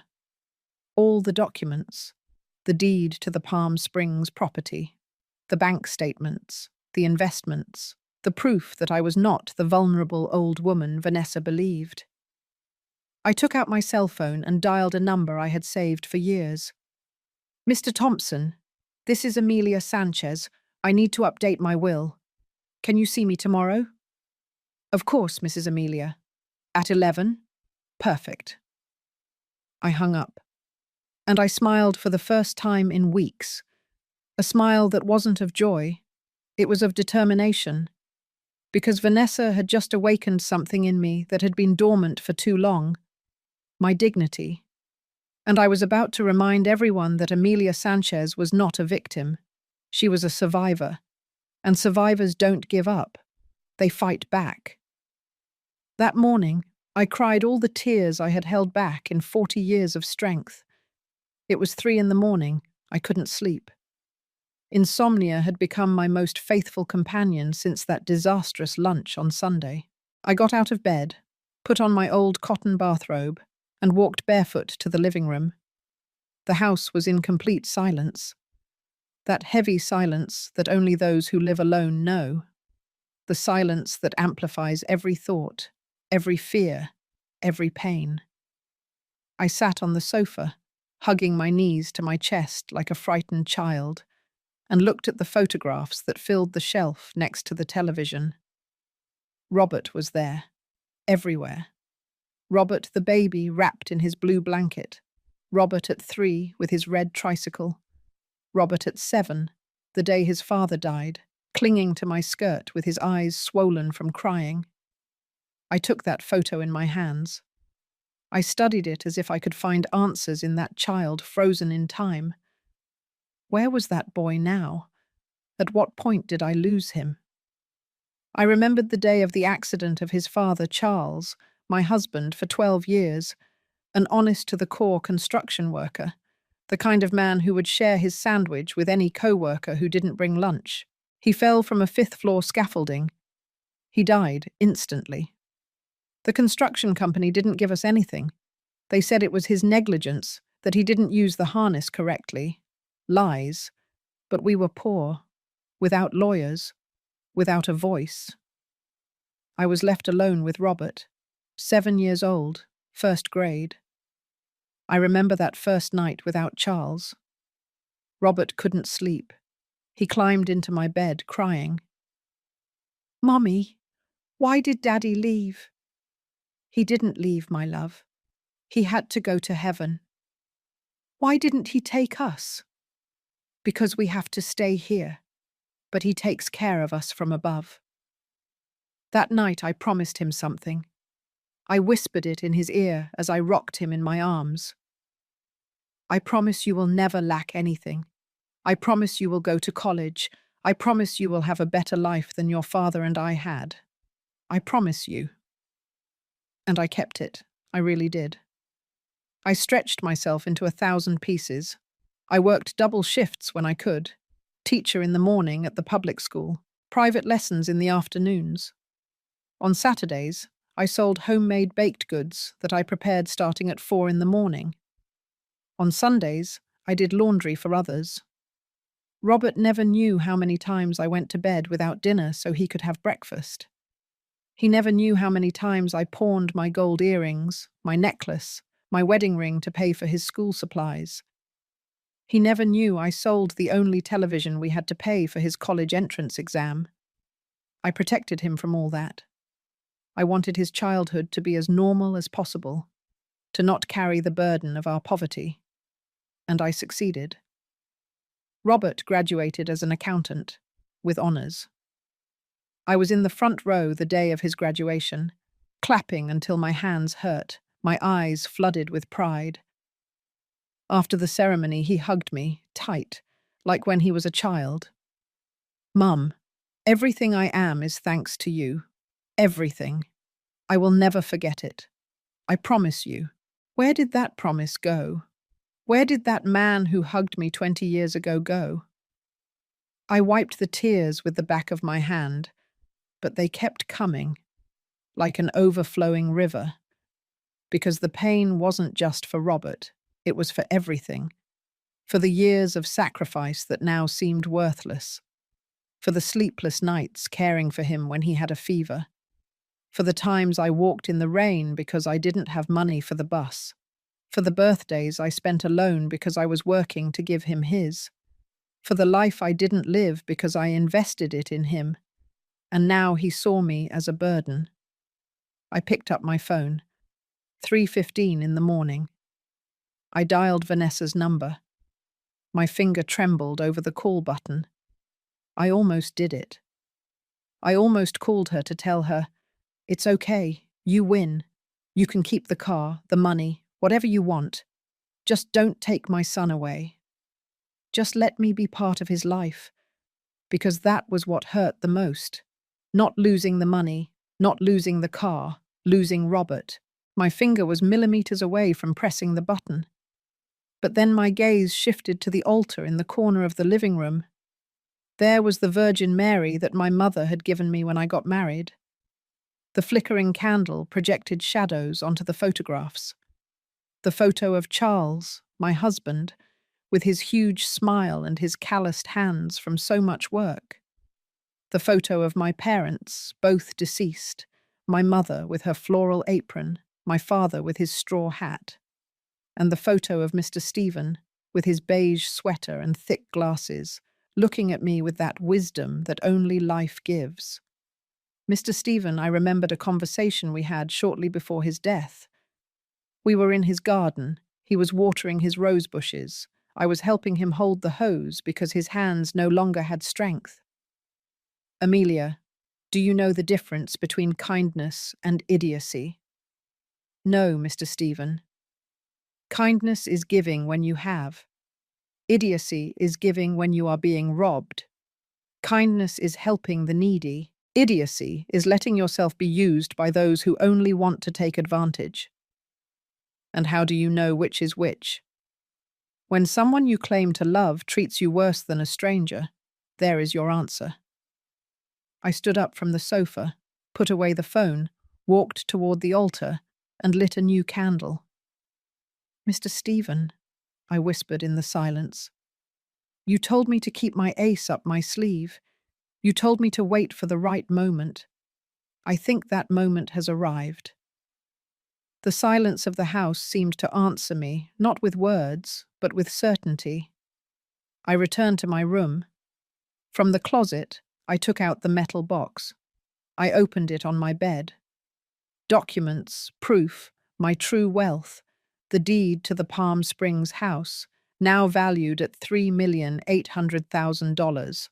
All the documents. The deed to the Palm Springs property. The bank statements. The investments. The proof that I was not the vulnerable old woman Vanessa believed. I took out my cell phone and dialed a number I had saved for years. Mr. Thompson, this is Amelia Sanchez. I need to update my will. Can you see me tomorrow? Of course, Mrs. Amelia. At 11? Perfect. I hung up, and I smiled for the first time in weeks. A smile that wasn't of joy. It was of determination. Because Vanessa had just awakened something in me that had been dormant for too long. My dignity. And I was about to remind everyone that Amelia Sanchez was not a victim. She was a survivor. And survivors don't give up. They fight back. That morning, I cried all the tears I had held back in 40 years of strength. It was 3 a.m. I couldn't sleep. Insomnia had become my most faithful companion since that disastrous lunch on Sunday. I got out of bed, put on my old cotton bathrobe, and walked barefoot to the living room. The house was in complete silence. That heavy silence that only those who live alone know. The silence that amplifies every thought, every fear, every pain. I sat on the sofa, hugging my knees to my chest like a frightened child, and looked at the photographs that filled the shelf next to the television. Robert was there, everywhere. Robert the baby wrapped in his blue blanket. Robert at 3 with his red tricycle. Robert at 7, the day his father died, clinging to my skirt with his eyes swollen from crying. I took that photo in my hands. I studied it as if I could find answers in that child frozen in time. Where was that boy now? At what point did I lose him? I remembered the day of the accident of his father, Charles, my husband for 12 years, an honest-to-the-core construction worker, the kind of man who would share his sandwich with any co-worker who didn't bring lunch. He fell from a 5th-floor scaffolding. He died instantly. The construction company didn't give us anything. They said it was his negligence, that he didn't use the harness correctly. Lies. But we were poor, without lawyers, without a voice. I was left alone with Robert, 7 years old, 1st grade. I remember that first night without Charles. Robert couldn't sleep. He climbed into my bed, crying. "Mommy, why did Daddy leave?" "He didn't leave, my love. He had to go to heaven." "Why didn't he take us?" "Because we have to stay here, but he takes care of us from above." That night I promised him something. I whispered it in his ear as I rocked him in my arms. "I promise you will never lack anything. I promise you will go to college. I promise you will have a better life than your father and I had. I promise you." And I kept it. I really did. I stretched myself into 1,000 pieces. I worked double shifts when I could. Teacher in the morning at the public school, private lessons in the afternoons. On Saturdays, I sold homemade baked goods that I prepared starting at 4 a.m. On Sundays, I did laundry for others. Robert never knew how many times I went to bed without dinner so he could have breakfast. He never knew how many times I pawned my gold earrings, my necklace, my wedding ring to pay for his school supplies. He never knew I sold the only television we had to pay for his college entrance exam. I protected him from all that. I wanted his childhood to be as normal as possible, to not carry the burden of our poverty. And I succeeded. Robert graduated as an accountant, with honors. I was in the front row the day of his graduation, clapping until my hands hurt, my eyes flooded with pride. After the ceremony, he hugged me, tight, like when he was a child. "Mum, everything I am is thanks to you. Everything. I will never forget it. I promise you." Where did that promise go? Where did that man who hugged me 20 years ago go? I wiped the tears with the back of my hand, but they kept coming, like an overflowing river, because the pain wasn't just for Robert, it was for everything, for the years of sacrifice that now seemed worthless, for the sleepless nights caring for him when he had a fever, for the times I walked in the rain because I didn't have money for the bus, for the birthdays I spent alone because I was working to give him his, for the life I didn't live because I invested it in him, and now he saw me as a burden. I picked up my phone. 3:15 in the morning. I dialed Vanessa's number. My finger trembled over the call button. I almost did it. I almost called her to tell her, "It's okay, you win. You can keep the car, the money, whatever you want. Just don't take my son away. Just let me be part of his life." Because that was what hurt the most. Not losing the money, not losing the car, losing Robert. My finger was millimeters away from pressing the button. But then my gaze shifted to the altar in the corner of the living room. There was the Virgin Mary that my mother had given me when I got married. The flickering candle projected shadows onto the photographs. The photo of Charles, my husband, with his huge smile and his calloused hands from so much work. The photo of my parents, both deceased, my mother with her floral apron, my father with his straw hat, and the photo of Mr. Stephen with his beige sweater and thick glasses, looking at me with that wisdom that only life gives. Mr. Stephen, I remembered a conversation we had shortly before his death. We were in his garden. He was watering his rose bushes. I was helping him hold the hose because his hands no longer had strength. "Amelia, do you know the difference between kindness and idiocy?" "No, Mr. Stephen. Kindness is giving when you have. Idiocy is giving when you are being robbed. Kindness is helping the needy. Idiocy is letting yourself be used by those who only want to take advantage." "And how do you know which is which?" "When someone you claim to love treats you worse than a stranger, there is your answer." I stood up from the sofa, put away the phone, walked toward the altar, and lit a new candle. "Mr. Stephen," I whispered in the silence, "you told me to keep my ace up my sleeve. You told me to wait for the right moment. I think that moment has arrived." The silence of the house seemed to answer me, not with words, but with certainty. I returned to my room. From the closet, I took out the metal box. I opened it on my bed. Documents, proof, my true wealth, the deed to the Palm Springs house, now valued at $3,800,000.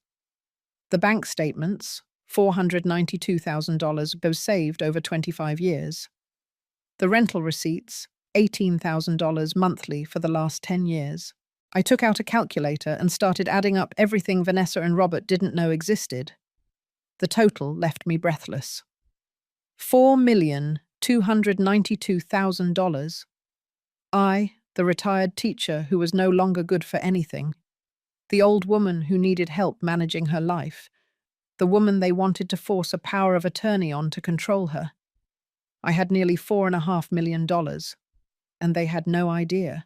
The bank statements, $492,000 saved over 25 years. The rental receipts, $18,000 monthly for the last 10 years. I took out a calculator and started adding up everything Vanessa and Robert didn't know existed. The total left me breathless. $4,292,000. I, the retired teacher who was no longer good for anything. The old woman who needed help managing her life. The woman they wanted to force a power of attorney on to control her. I had nearly $4.5 million, and they had no idea.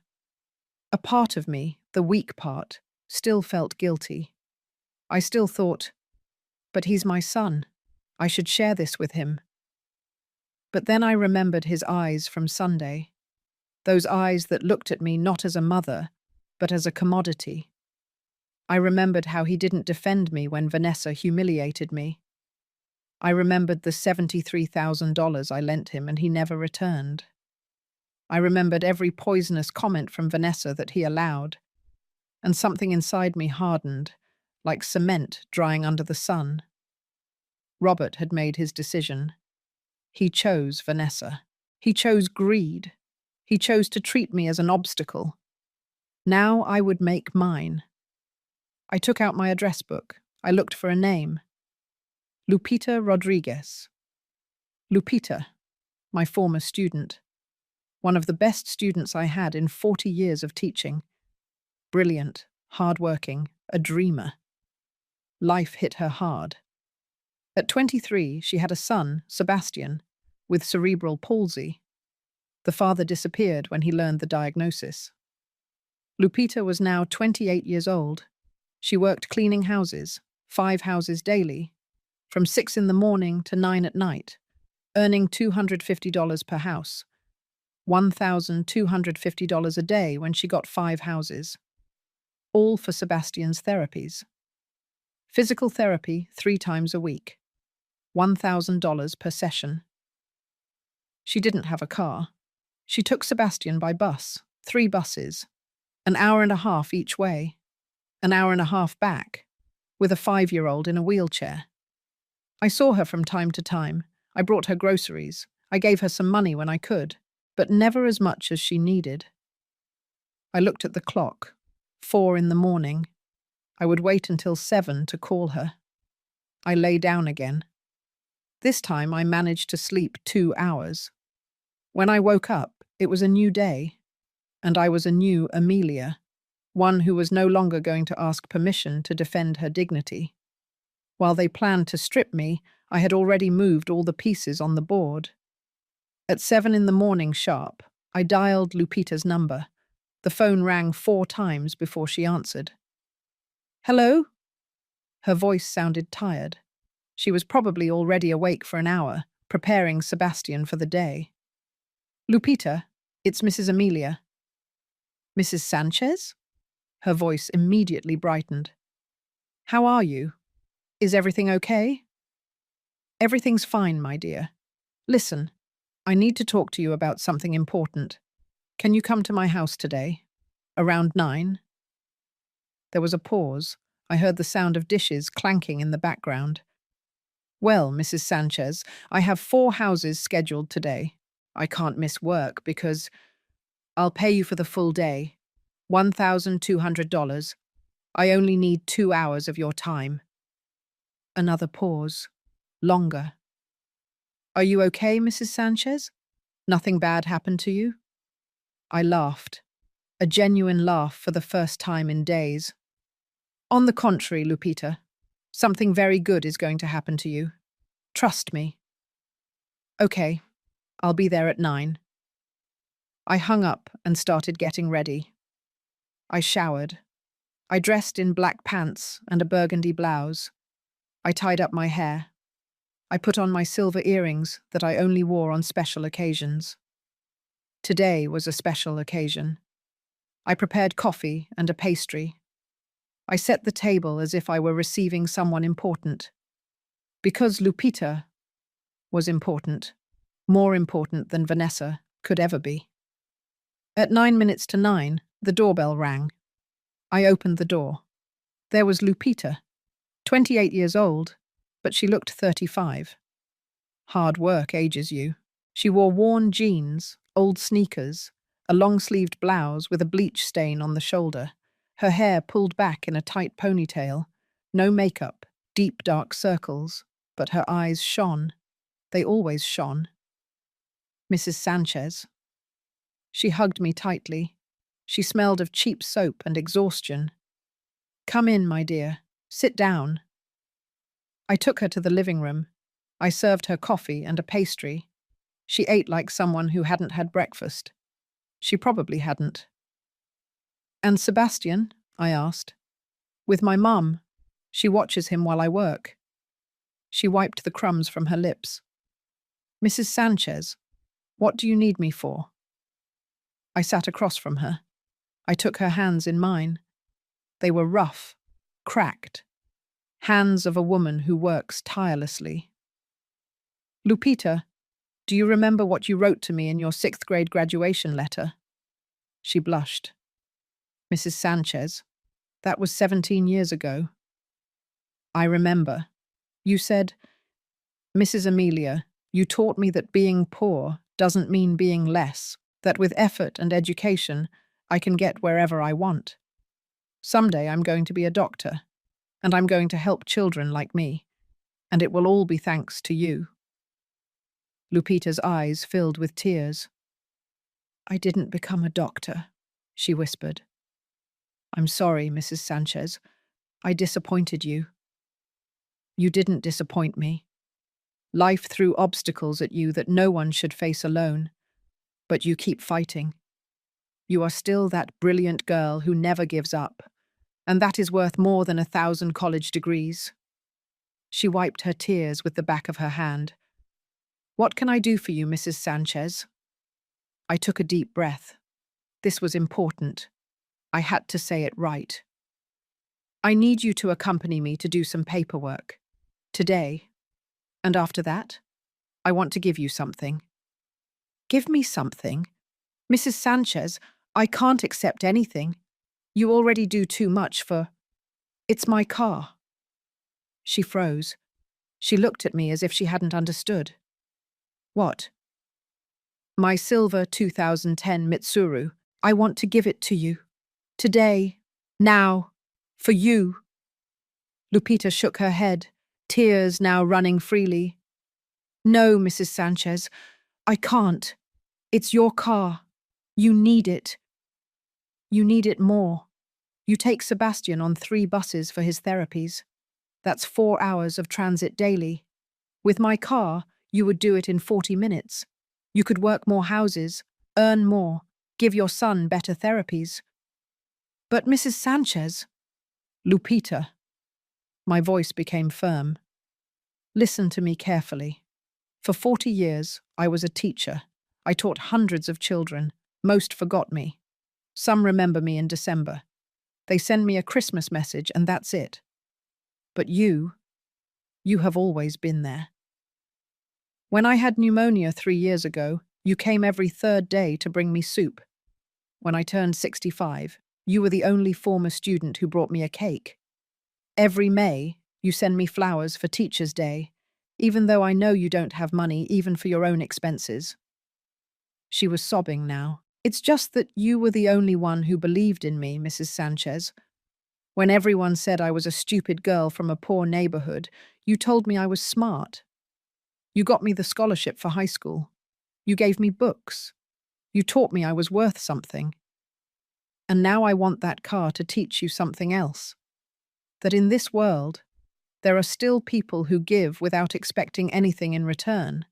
A part of me, the weak part, still felt guilty. I still thought, but he's my son. I should share this with him. But then I remembered his eyes from Sunday. Those eyes that looked at me not as a mother, but as a commodity. I remembered how he didn't defend me when Vanessa humiliated me. I remembered the $73,000 I lent him and he never returned. I remembered every poisonous comment from Vanessa that he allowed, and something inside me hardened, like cement drying under the sun. Robert had made his decision. He chose Vanessa. He chose greed. He chose to treat me as an obstacle. Now I would make mine. I took out my address book. I looked for a name. Lupita Rodriguez. Lupita, my former student. One of the best students I had in 40 years of teaching. Brilliant, hardworking, a dreamer. Life hit her hard. At 23, she had a son, Sebastian, with cerebral palsy. The father disappeared when he learned the diagnosis. Lupita was now 28 years old. She worked cleaning houses, 5 houses daily, from 6 in the morning to 9 at night, earning $250 per house, $1,250 a day when she got 5 houses, all for Sebastian's therapies. Physical therapy 3 times a week, $1,000 per session. She didn't have a car. She took Sebastian by bus, 3 buses, an hour and a half each way, an hour and a half back, with a 5-year-old in a wheelchair. I saw her from time to time. I brought her groceries. I gave her some money when I could, but never as much as she needed. I looked at the clock, 4 in the morning. I would wait until 7 to call her. I lay down again. This time I managed to sleep 2 hours. When I woke up, it was a new day, and I was a new Amelia, one who was no longer going to ask permission to defend her dignity. While they planned to strip me, I had already moved all the pieces on the board. At 7 in the morning sharp, I dialed Lupita's number. The phone rang 4 times before she answered. "Hello?" Her voice sounded tired. She was probably already awake for an hour, preparing Sebastian for the day. "Lupita, it's Mrs. Amelia." "Mrs. Sanchez?" Her voice immediately brightened. "How are you? Is everything okay?" "Everything's fine, my dear. Listen, I need to talk to you about something important. Can you come to my house today? Around 9? There was a pause. I heard the sound of dishes clanking in the background. "Well, Mrs. Sanchez, I have 4 houses scheduled today. I can't miss work because I'll pay you for the full day, $1,200. I only need 2 hours of your time." Another pause. Longer. "Are you okay, Mrs. Sanchez? Nothing bad happened to you?" I laughed. A genuine laugh for the first time in days. "On the contrary, Lupita, something very good is going to happen to you. Trust me." "Okay, I'll be there at 9. I hung up and started getting ready. I showered. I dressed in black pants and a burgundy blouse. I tied up my hair. I put on my silver earrings that I only wore on special occasions. Today was a special occasion. I prepared coffee and a pastry. I set the table as if I were receiving someone important. Because Lupita was important, more important than Vanessa could ever be. At 9 minutes to 9, the doorbell rang. I opened the door. There was Lupita, 28 years old, but she looked 35. Hard work ages you. She wore worn jeans, old sneakers, a long-sleeved blouse with a bleach stain on the shoulder, her hair pulled back in a tight ponytail, no makeup, deep dark circles, but her eyes shone. They always shone. "Mrs. Sanchez." She hugged me tightly. She smelled of cheap soap and exhaustion. "Come in, my dear. Sit down." I took her to the living room. I served her coffee and a pastry. She ate like someone who hadn't had breakfast. She probably hadn't. "And Sebastian?" I asked. "With my mum. She watches him while I work." She wiped the crumbs from her lips. "Mrs. Sanchez, what do you need me for?" I sat across from her. I took her hands in mine. They were rough, cracked. Hands of a woman who works tirelessly. "Lupita, do you remember what you wrote to me in your 6th grade graduation letter?" She blushed. "Mrs. Sanchez, that was 17 years ago." "I remember. You said, 'Mrs. Amelia, you taught me that being poor doesn't mean being less, that with effort and education, I can get wherever I want. Someday I'm going to be a doctor, and I'm going to help children like me, and it will all be thanks to you. Lupita's eyes filled with tears. I didn't become a doctor, she whispered. I'm sorry, Mrs. Sanchez. I disappointed you. You didn't disappoint me. Life threw obstacles at you that no one should face alone, but you keep fighting. You are still that brilliant girl who never gives up, and that is worth more than 1,000 college degrees. She wiped her tears with the back of her hand. What can I do for you, Mrs. Sanchez? I took a deep breath. This was important. I had to say it right. I need you to accompany me to do some paperwork. Today. And after that, I want to give you something. Give me something? Mrs. Sanchez, I can't accept anything. You already do too much for… It's my car. She froze. She looked at me as if she hadn't understood. What? My silver 2010 Mitsuru. I want to give it to you. Today. Now. For you. Lupita shook her head, tears now running freely. No, Mrs. Sanchez, I can't. It's your car. You need it. You need it more. You take Sebastian on 3 buses for his therapies. That's 4 hours of transit daily. With my car, you would do it in 40 minutes. You could work more houses, earn more, give your son better therapies. But Mrs. Sanchez… Lupita. My voice became firm. Listen to me carefully. For 40 years, I was a teacher. I taught hundreds of children. Most forgot me. Some remember me in December. They send me a Christmas message and that's it. But you have always been there. When I had pneumonia 3 years ago, you came every 3rd day to bring me soup. When I turned 65, you were the only former student who brought me a cake. Every May, you send me flowers for Teacher's Day, even though I know you don't have money even for your own expenses. She was sobbing now. It's just that you were the only one who believed in me, Mrs. Sanchez. When everyone said I was a stupid girl from a poor neighborhood, you told me I was smart. You got me the scholarship for high school. You gave me books. You taught me I was worth something. And now I want that car to teach you something else. That in this world, there are still people who give without expecting anything in return.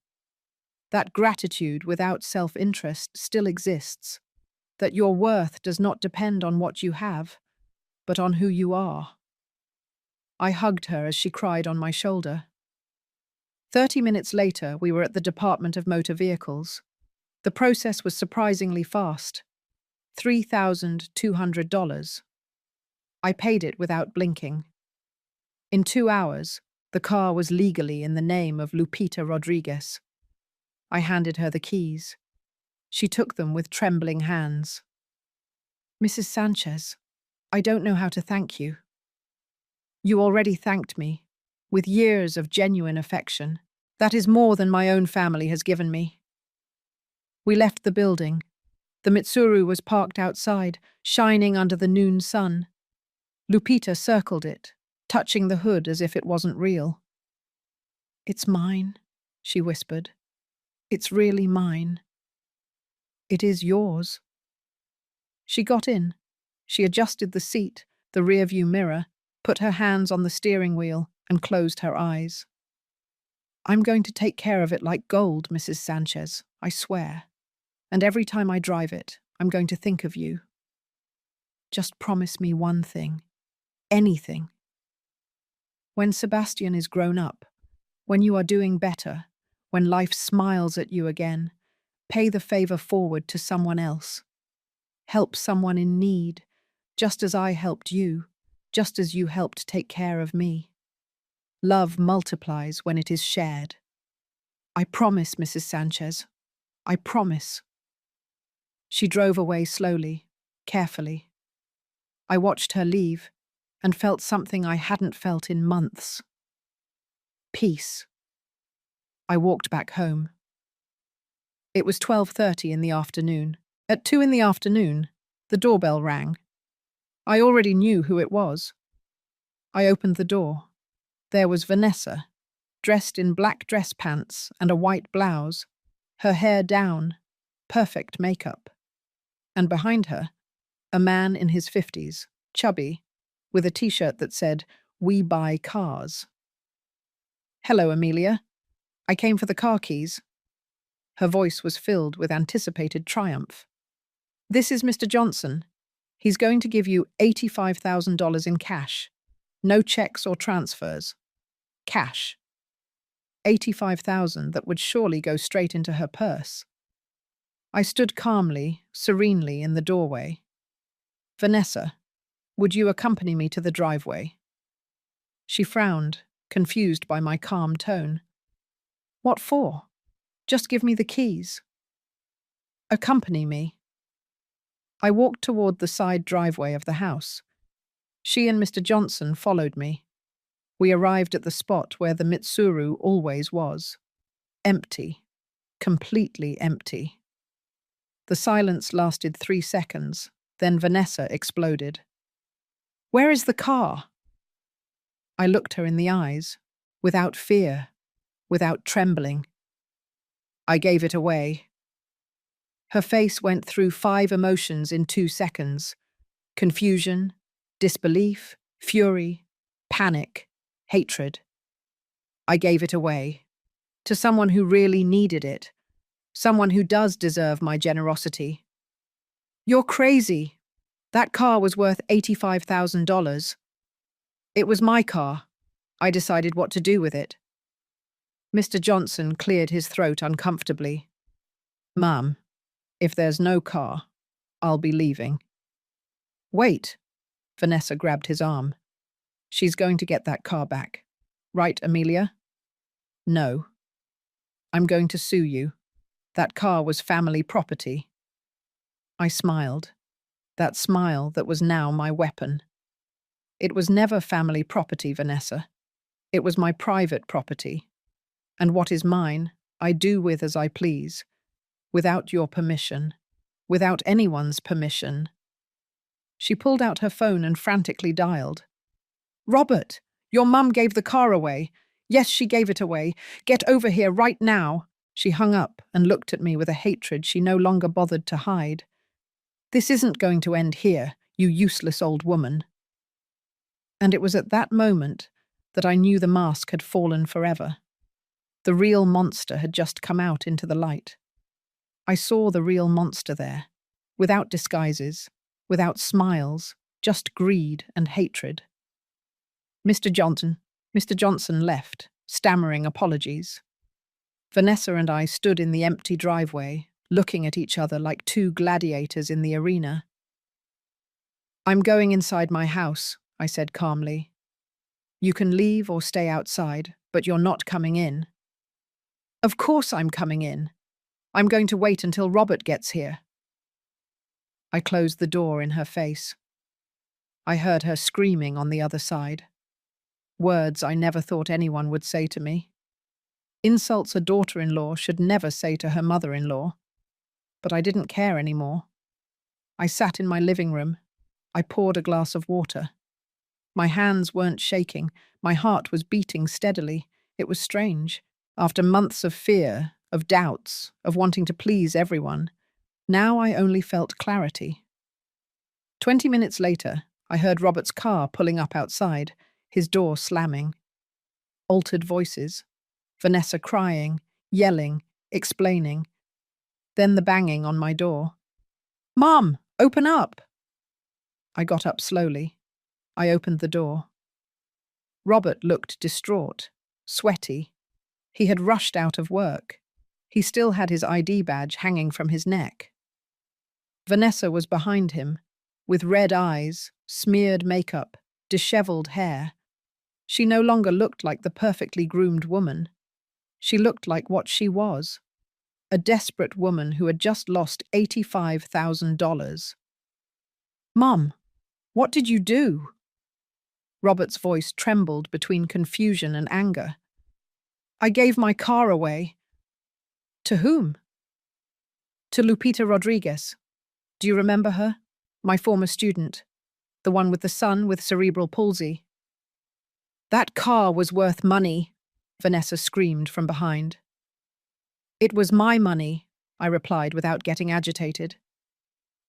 That gratitude without self-interest still exists. That your worth does not depend on what you have, but on who you are. I hugged her as she cried on my shoulder. 30 minutes later, we were at the Department of Motor Vehicles. The process was surprisingly fast. $3,200. I paid it without blinking. In 2 hours, the car was legally in the name of Lupita Rodriguez. I handed her the keys. She took them with trembling hands. Mrs. Sanchez, I don't know how to thank you. You already thanked me, with years of genuine affection. That is more than my own family has given me. We left the building. The Mitsuru was parked outside, shining under the noon sun. Lupita circled it, touching the hood as if it wasn't real. It's mine, she whispered. It's really mine. It is yours. She got in. She adjusted the seat, the rearview mirror, put her hands on the steering wheel, and closed her eyes. I'm going to take care of it like gold, Mrs. Sanchez, I swear. And every time I drive it, I'm going to think of you. Just promise me one thing. Anything. When Sebastian is grown up, when you are doing better, when life smiles at you again, pay the favor forward to someone else. Help someone in need, just as I helped you, just as you helped take care of me. Love multiplies when it is shared. I promise, Mrs. Sanchez. I promise. She drove away slowly, carefully. I watched her leave and felt something I hadn't felt in months. Peace. I walked back home. It was 12:30 in the afternoon. At 2 in the afternoon, the doorbell rang. I already knew who it was. I opened the door. There was Vanessa, dressed in black dress pants and a white blouse, her hair down, perfect makeup. And behind her, a man in his 50s, chubby, with a t-shirt that said, "We buy cars." "Hello, Amelia. I came for the car keys." Her voice was filled with anticipated triumph. "This is Mr. Johnson. He's going to give you $85,000 in cash. No checks or transfers. Cash. 85,000 that would surely go straight into her purse. I stood calmly, serenely in the doorway. "Vanessa, would you accompany me to the driveway?" She frowned, confused by my calm tone. "What for? Just give me the keys." "Accompany me." I walked toward the side driveway of the house. She and Mr. Johnson followed me. We arrived at the spot where the Mitsuru always was. Empty. Completely empty. The silence lasted 3 seconds, then Vanessa exploded. "Where is the car?" I looked her in the eyes, without fear, without trembling. "I gave it away." Her face went through 5 emotions in 2 seconds. Confusion, disbelief, fury, panic, hatred. "I gave it away. To someone who really needed it. Someone who does deserve my generosity." "You're crazy. That car was worth $85,000. It was my car. I decided what to do with it." Mr. Johnson cleared his throat uncomfortably. "Ma'am, if there's no car, I'll be leaving." "Wait." Vanessa grabbed his arm. "She's going to get that car back. Right, Amelia?" "No. I'm going to sue you. That car was family property." I smiled. That smile that was now my weapon. "It was never family property, Vanessa. It was my private property. And what is mine, I do with as I please. Without your permission. Without anyone's permission." She pulled out her phone and frantically dialed. "Robert, your mum gave the car away. Yes, she gave it away. Get over here right now." She hung up and looked at me with a hatred she no longer bothered to hide. "This isn't going to end here, you useless old woman." And it was at that moment that I knew the mask had fallen forever. The real monster had just come out into the light. I saw the real monster there, without disguises, without smiles, just greed and hatred. Mr. Johnson left, stammering apologies. Vanessa and I stood in the empty driveway, looking at each other like 2 gladiators in the arena. "I'm going inside my house," I said calmly. "You can leave or stay outside, but you're not coming in." "Of course I'm coming in. I'm going to wait until Robert gets here." I closed the door in her face. I heard her screaming on the other side. Words I never thought anyone would say to me. Insults a daughter-in-law should never say to her mother-in-law. But I didn't care anymore. I sat in my living room. I poured a glass of water. My hands weren't shaking. My heart was beating steadily. It was strange. After months of fear, of doubts, of wanting to please everyone, now I only felt clarity. 20 minutes later, I heard Robert's car pulling up outside, his door slamming. Altered voices. Vanessa crying, yelling, explaining. Then the banging on my door. "Mom, open up!" I got up slowly. I opened the door. Robert looked distraught, sweaty. He had rushed out of work. He still had his ID badge hanging from his neck. Vanessa was behind him, with red eyes, smeared makeup, disheveled hair. She no longer looked like the perfectly groomed woman. She looked like what she was, a desperate woman who had just lost $85,000. "Mom, what did you do?" Robert's voice trembled between confusion and anger. "I gave my car away." "To whom?" To Lupita Rodriguez. Do you remember her? My former student. The one with the son with cerebral palsy. That car was worth money, Vanessa screamed from behind. It was my money, I replied without getting agitated.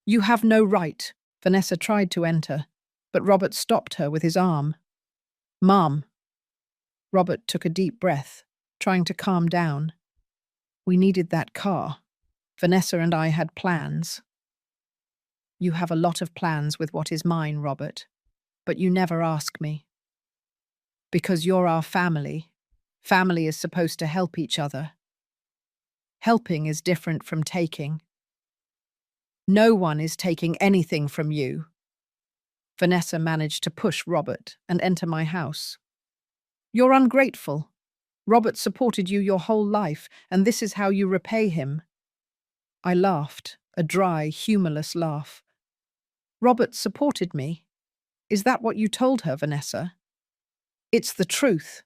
You have no right. Vanessa tried to enter, but Robert stopped her with his arm. Mom. Robert took a deep breath, trying to calm down. We needed that car. Vanessa and I had plans. You have a lot of plans with what is mine, Robert, but you never ask me. Because you're our family. Family is supposed to help each other. Helping is different from taking. No one is taking anything from you. Vanessa managed to push Robert and enter my house. You're ungrateful. Robert supported you your whole life, and this is how you repay him. I laughed, a dry, humorless laugh. Robert supported me. Is that what you told her, Vanessa? It's the truth.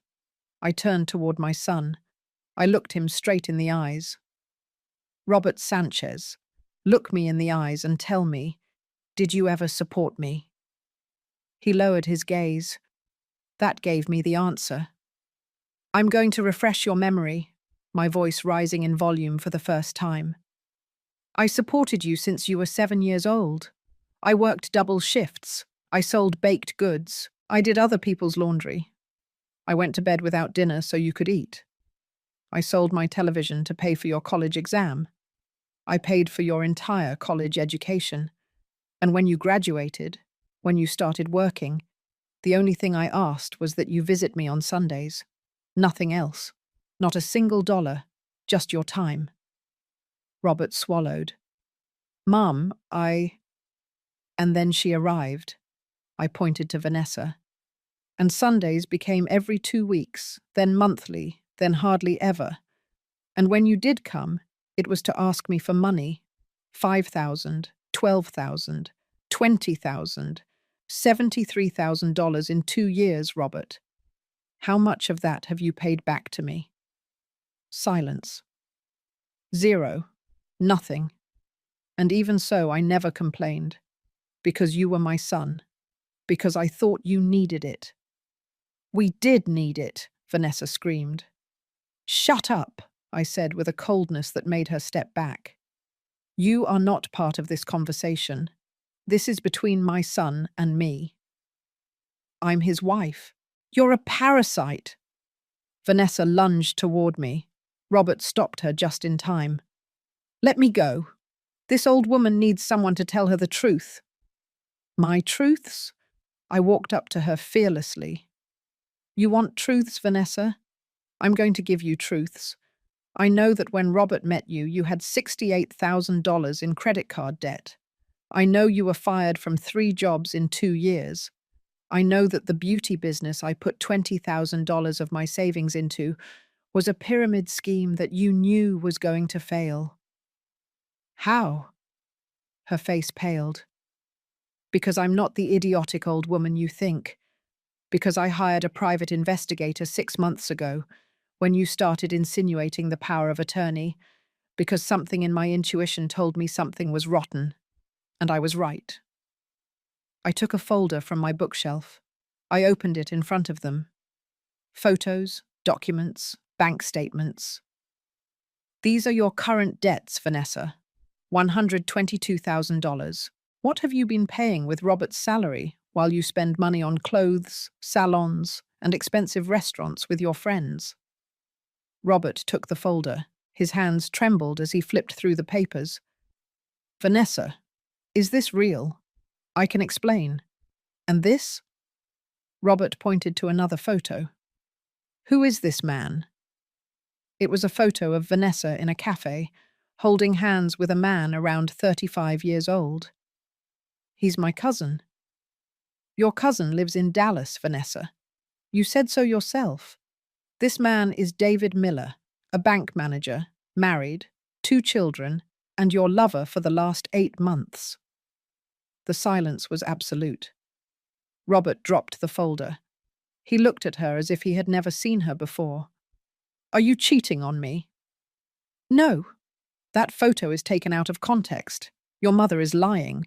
I turned toward my son. I looked him straight in the eyes. Robert Sanchez, look me in the eyes and tell me, did you ever support me? He lowered his gaze. That gave me the answer. I'm going to refresh your memory, my voice rising in volume for the first time. I supported you since you were 7 years old. I worked double shifts. I sold baked goods. I did other people's laundry. I went to bed without dinner so you could eat. I sold my television to pay for your college exam. I paid for your entire college education. And when you graduated, when you started working, the only thing I asked was that you visit me on Sundays. Nothing else. Not a single dollar. Just your time. Robert swallowed. Mum, And then she arrived. I pointed to Vanessa. And Sundays became every 2 weeks, then monthly, then hardly ever. And when you did come, it was to ask me for money. 5,000, 12,000, 20,000, $73,000 in 2 years, Robert. How much of that have you paid back to me? Silence. 0. Nothing. And even so, I never complained. Because you were my son. Because I thought you needed it. We did need it, Vanessa screamed. Shut up, I said with a coldness that made her step back. You are not part of this conversation. This is between my son and me. I'm his wife. You're a parasite. Vanessa lunged toward me. Robert stopped her just in time. Let me go. This old woman needs someone to tell her the truth. My truths? I walked up to her fearlessly. You want truths, Vanessa? I'm going to give you truths. I know that when Robert met you, you had $68,000 in credit card debt. I know you were fired from 3 jobs in 2 years. I know that the beauty business I put $20,000 of my savings into was a pyramid scheme that you knew was going to fail. How? Her face paled. Because I'm not the idiotic old woman you think. Because I hired a private investigator 6 months ago, when you started insinuating the power of attorney, because something in my intuition told me something was rotten, and I was right. I took a folder from my bookshelf. I opened it in front of them. Photos, documents, bank statements. These are your current debts, Vanessa. $122,000. What have you been paying with Robert's salary while you spend money on clothes, salons, and expensive restaurants with your friends? Robert took the folder. His hands trembled as he flipped through the papers. Vanessa, is this real? I can explain. And this? Robert pointed to another photo. Who is this man? It was a photo of Vanessa in a cafe, holding hands with a man around 35 years old. He's my cousin. Your cousin lives in Dallas, Vanessa. You said so yourself. This man is David Miller, a bank manager, married, 2 children, and your lover for the last 8 months. The silence was absolute. Robert dropped the folder. He looked at her as if he had never seen her before. Are you cheating on me? No. That photo is taken out of context. Your mother is lying.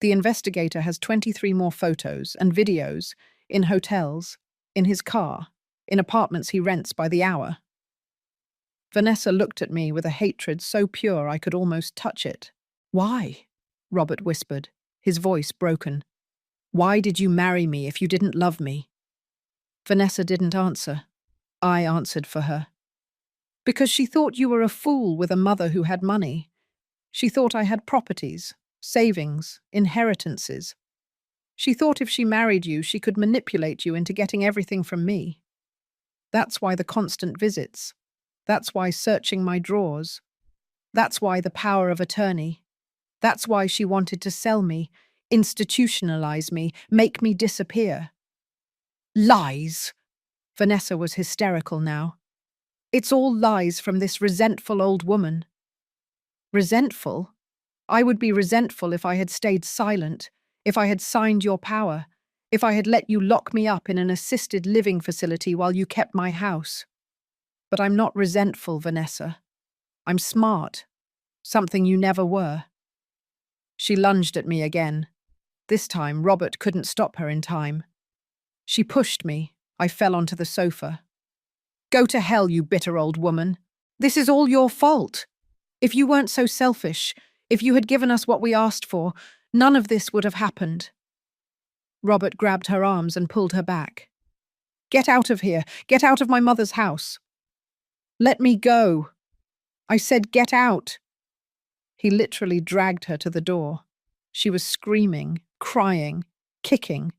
The investigator has 23 more photos and videos in hotels, in his car, in apartments he rents by the hour. Vanessa looked at me with a hatred so pure I could almost touch it. Why? Robert whispered, his voice broken. Why did you marry me if you didn't love me? Vanessa didn't answer. I answered for her. Because she thought you were a fool with a mother who had money. She thought I had properties, savings, inheritances. She thought if she married you, she could manipulate you into getting everything from me. That's why the constant visits. That's why searching my drawers. That's why the power of attorney. That's why she wanted to sell me, institutionalize me, make me disappear. Lies! Vanessa was hysterical now. It's all lies from this resentful old woman. Resentful? I would be resentful if I had stayed silent, if I had signed your power, if I had let you lock me up in an assisted living facility while you kept my house. But I'm not resentful, Vanessa. I'm smart. Something you never were. She lunged at me again. This time, Robert couldn't stop her in time. She pushed me. I fell onto the sofa. Go to hell, you bitter old woman. This is all your fault. If you weren't so selfish, if you had given us what we asked for, none of this would have happened. Robert grabbed her arms and pulled her back. Get out of here. Get out of my mother's house. Let me go. I said get out. He literally dragged her to the door. She was screaming, crying, kicking.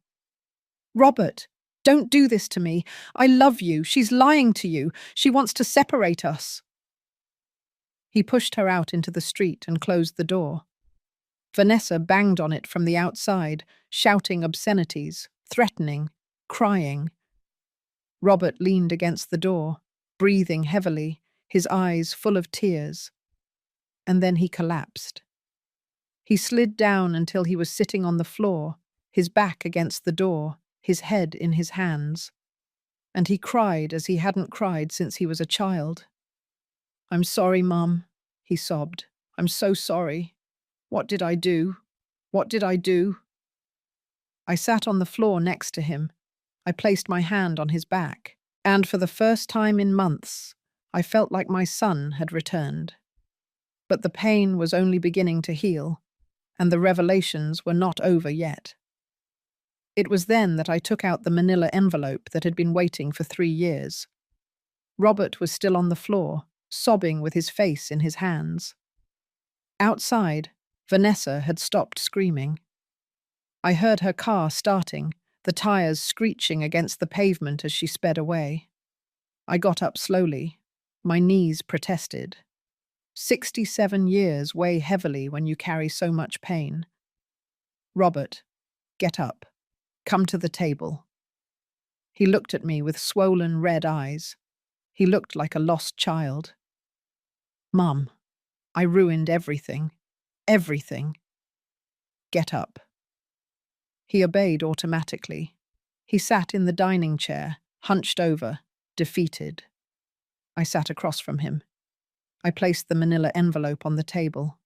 Robert, don't do this to me. I love you. She's lying to you. She wants to separate us. He pushed her out into the street and closed the door. Vanessa banged on it from the outside, shouting obscenities, threatening, crying. Robert leaned against the door, breathing heavily, his eyes full of tears. And then he collapsed. He slid down until he was sitting on the floor, his back against the door, his head in his hands. And he cried as he hadn't cried since he was a child. I'm sorry, Mum, he sobbed. I'm so sorry. What did I do? What did I do? I sat on the floor next to him. I placed my hand on his back, and for the first time in months, I felt like my son had returned. But the pain was only beginning to heal, and the revelations were not over yet. It was then that I took out the manila envelope that had been waiting for 3 years. Robert was still on the floor, sobbing with his face in his hands. Outside, Vanessa had stopped screaming. I heard her car starting, the tires screeching against the pavement as she sped away. I got up slowly. My knees protested. 67 years weigh heavily when you carry so much pain. Robert, get up. Come to the table. He looked at me with swollen red eyes. He looked like a lost child. Mum, I ruined everything. Everything. Get up. He obeyed automatically. He sat in the dining chair, hunched over, defeated. I sat across from him. I placed the manila envelope on the table.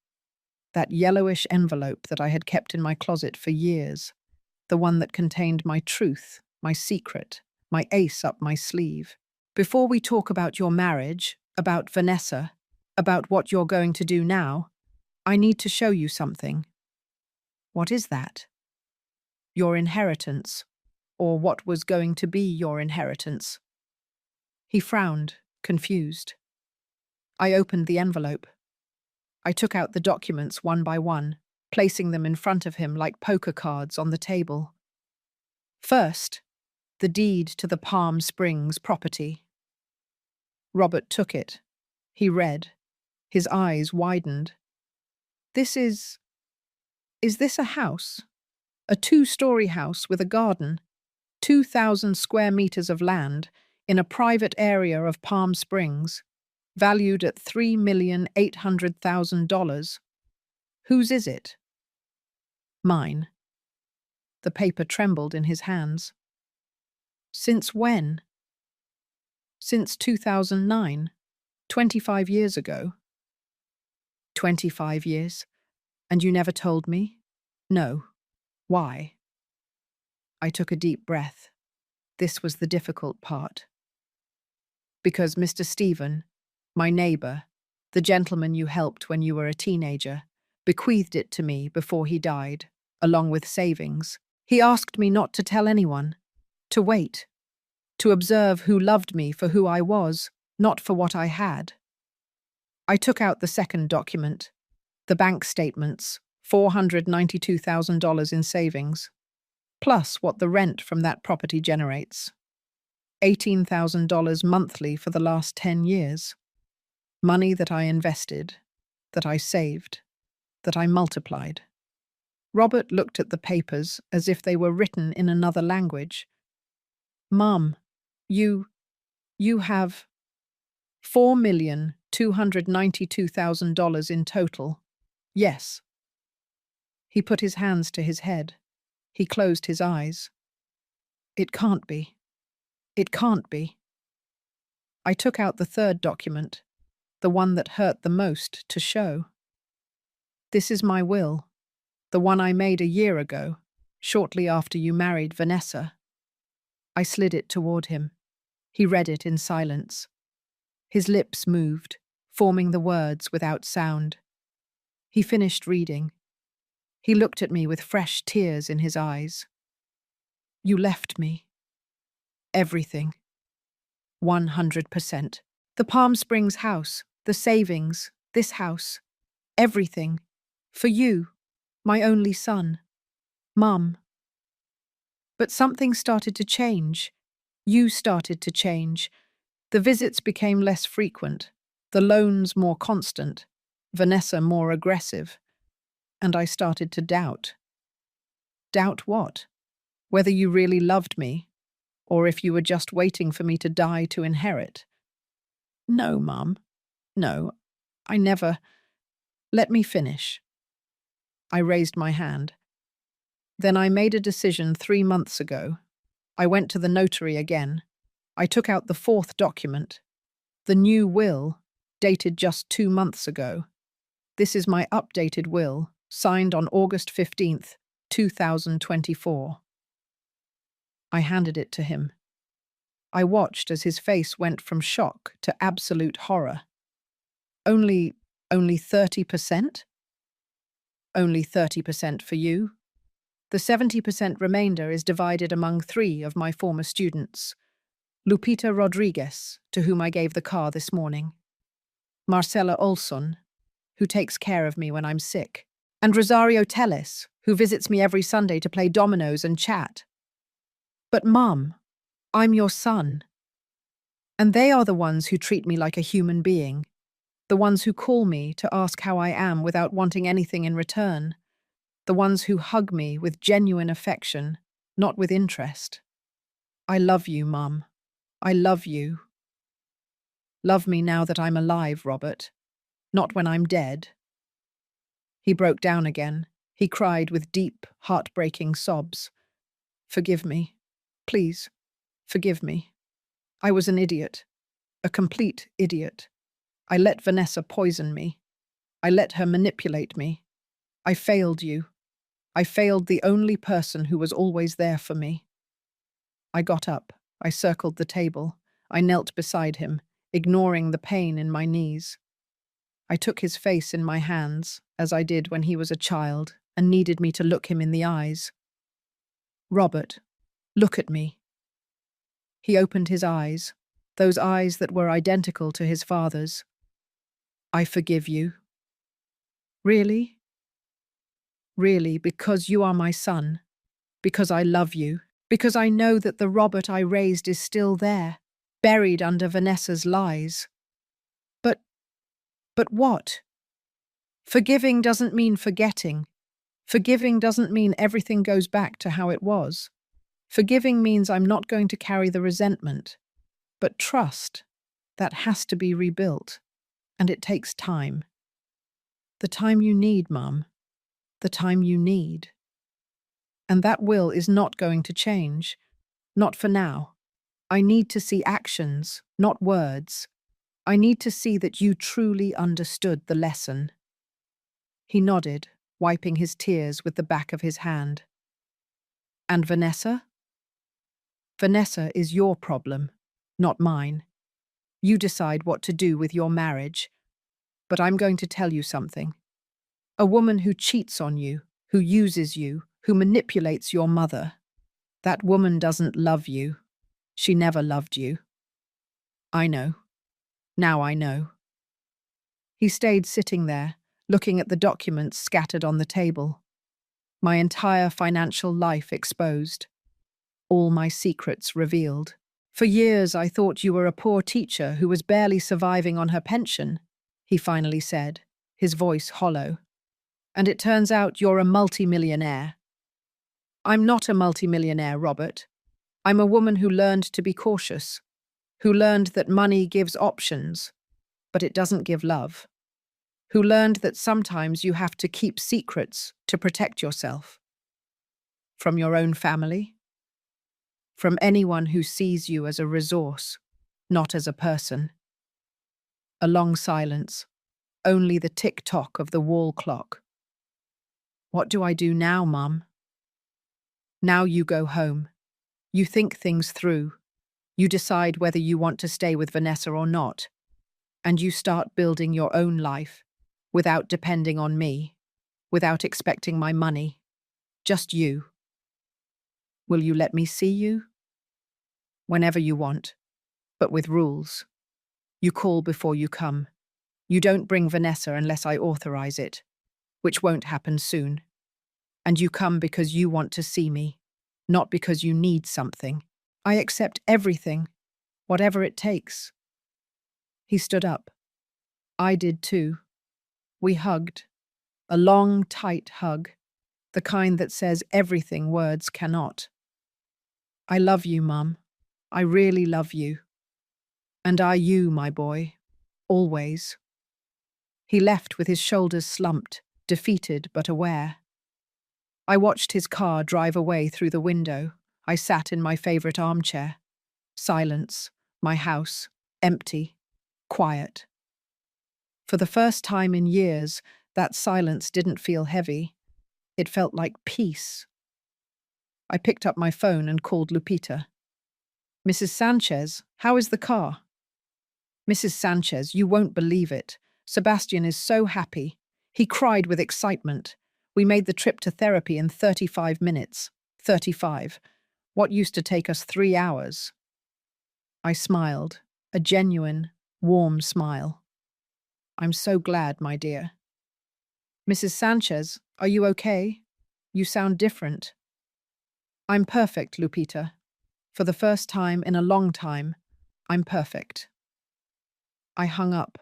That yellowish envelope that I had kept in my closet for years. The one that contained my truth, my secret, my ace up my sleeve. Before we talk about your marriage, about Vanessa, about what you're going to do now, I need to show you something. What is that? Your inheritance, or what was going to be your inheritance. He frowned, confused. I opened the envelope. I took out the documents one by one, placing them in front of him like poker cards on the table. First, the deed to the Palm Springs property. Robert took it. He read. His eyes widened. Is this a house? A 2-story house with a garden, 2,000 square meters of land in a private area of Palm Springs, valued at $3,800,000. Whose is it? Mine. The paper trembled in his hands. Since when? Since 2009, 25 years ago. 25 years. And you never told me? No. Why? I took a deep breath. This was the difficult part. Because Mr. Stephen, my neighbor, the gentleman you helped when you were a teenager, bequeathed it to me before he died, along with savings. He asked me not to tell anyone, to wait, to observe who loved me for who I was, not for what I had. I took out the second document, the bank statements, $492,000 in savings, plus what the rent from that property generates. $18,000 monthly for the last 10 years. Money that I invested, that I saved, that I multiplied. Robert looked at the papers as if they were written in another language. Mum, you have $4,292,000 in total. Yes. He put his hands to his head. He closed his eyes. It can't be. It can't be. I took out the third document, the one that hurt the most to show. This is my will, the one I made a year ago, shortly after you married Vanessa. I slid it toward him. He read it in silence. His lips moved, forming the words without sound. He finished reading. He looked at me with fresh tears in his eyes. You left me. Everything. 100%. The Palm Springs house, the savings, this house. Everything. For you, my only son. Mum. But something started to change. You started to change. The visits became less frequent, the loans more constant, Vanessa more aggressive. And I started to doubt. Doubt what? Whether you really loved me, or if you were just waiting for me to die to inherit. No, Mum. No, I never. Let me finish. I raised my hand. Then I made a decision 3 months ago. I went to the notary again. I took out the fourth document, the new will, dated just 2 months ago. This is my updated will, signed on August 15th, 2024. I handed it to him. I watched as his face went from shock to absolute horror. Only 30%? Only 30% for you. The 70% remainder is divided among 3 of my former students. Lupita Rodriguez, to whom I gave the car this morning. Marcela Olson, who takes care of me when I'm sick. And Rosario Telles, who visits me every Sunday to play dominoes and chat. But Mum, I'm your son. And they are the ones who treat me like a human being. The ones who call me to ask how I am without wanting anything in return. The ones who hug me with genuine affection, not with interest. I love you, Mum. I love you. Love me now that I'm alive, Robert. Not when I'm dead. He broke down again. He cried with deep, heartbreaking sobs. Forgive me. Please, forgive me. I was an idiot. A complete idiot. I let Vanessa poison me. I let her manipulate me. I failed you. I failed the only person who was always there for me. I got up. I circled the table. I knelt beside him, ignoring the pain in my knees. I took his face in my hands, as I did when he was a child, and needed me to look him in the eyes. Robert, look at me. He opened his eyes, those eyes that were identical to his father's. I forgive you. Really? Really, because you are my son, because I love you, because I know that the Robert I raised is still there, buried under Vanessa's lies. But what? Forgiving doesn't mean forgetting. Forgiving doesn't mean everything goes back to how it was. Forgiving means I'm not going to carry the resentment. But trust, that has to be rebuilt. And it takes time. The time you need, Mum. The time you need. And that will is not going to change. Not for now. I need to see actions, not words. I need to see that you truly understood the lesson. He nodded, wiping his tears with the back of his hand. And Vanessa? Vanessa is your problem, not mine. You decide what to do with your marriage. But I'm going to tell you something. A woman who cheats on you, who uses you, who manipulates your mother, that woman doesn't love you. She never loved you. I know. Now I know. He stayed sitting there, looking at the documents scattered on the table. My entire financial life exposed. All my secrets revealed. For years I thought you were a poor teacher who was barely surviving on her pension, he finally said, his voice hollow. And it turns out you're a multimillionaire. I'm not a multimillionaire, Robert. I'm a woman who learned to be cautious, who learned that money gives options, but it doesn't give love, who learned that sometimes you have to keep secrets to protect yourself. From your own family, from anyone who sees you as a resource, not as a person. A long silence, only the tick-tock of the wall clock. What do I do now, Mum? Now you go home. You think things through. You decide whether you want to stay with Vanessa or not. And you start building your own life, without depending on me, without expecting my money. Just you. Will you let me see you? Whenever you want, but with rules. You call before you come. You don't bring Vanessa unless I authorize it, which won't happen soon. And you come because you want to see me, not because you need something. I accept everything, whatever it takes. He stood up. I did too. We hugged. A long, tight hug, the kind that says everything words cannot. I love you, Mum. I really love you. And I you, my boy. Always. He left with his shoulders slumped, defeated but aware. I watched his car drive away through the window. I sat in my favorite armchair. Silence. My house. Empty. Quiet. For the first time in years, that silence didn't feel heavy. It felt like peace. I picked up my phone and called Lupita. Mrs. Sanchez, how is the car? Mrs. Sanchez, you won't believe it. Sebastian is so happy. He cried with excitement. We made the trip to therapy in 35 minutes. 35. What used to take us 3 hours? I smiled, a genuine, warm smile. I'm so glad, my dear. Mrs. Sanchez, are you okay? You sound different. I'm perfect, Lupita. For the first time in a long time, I'm perfect. I hung up.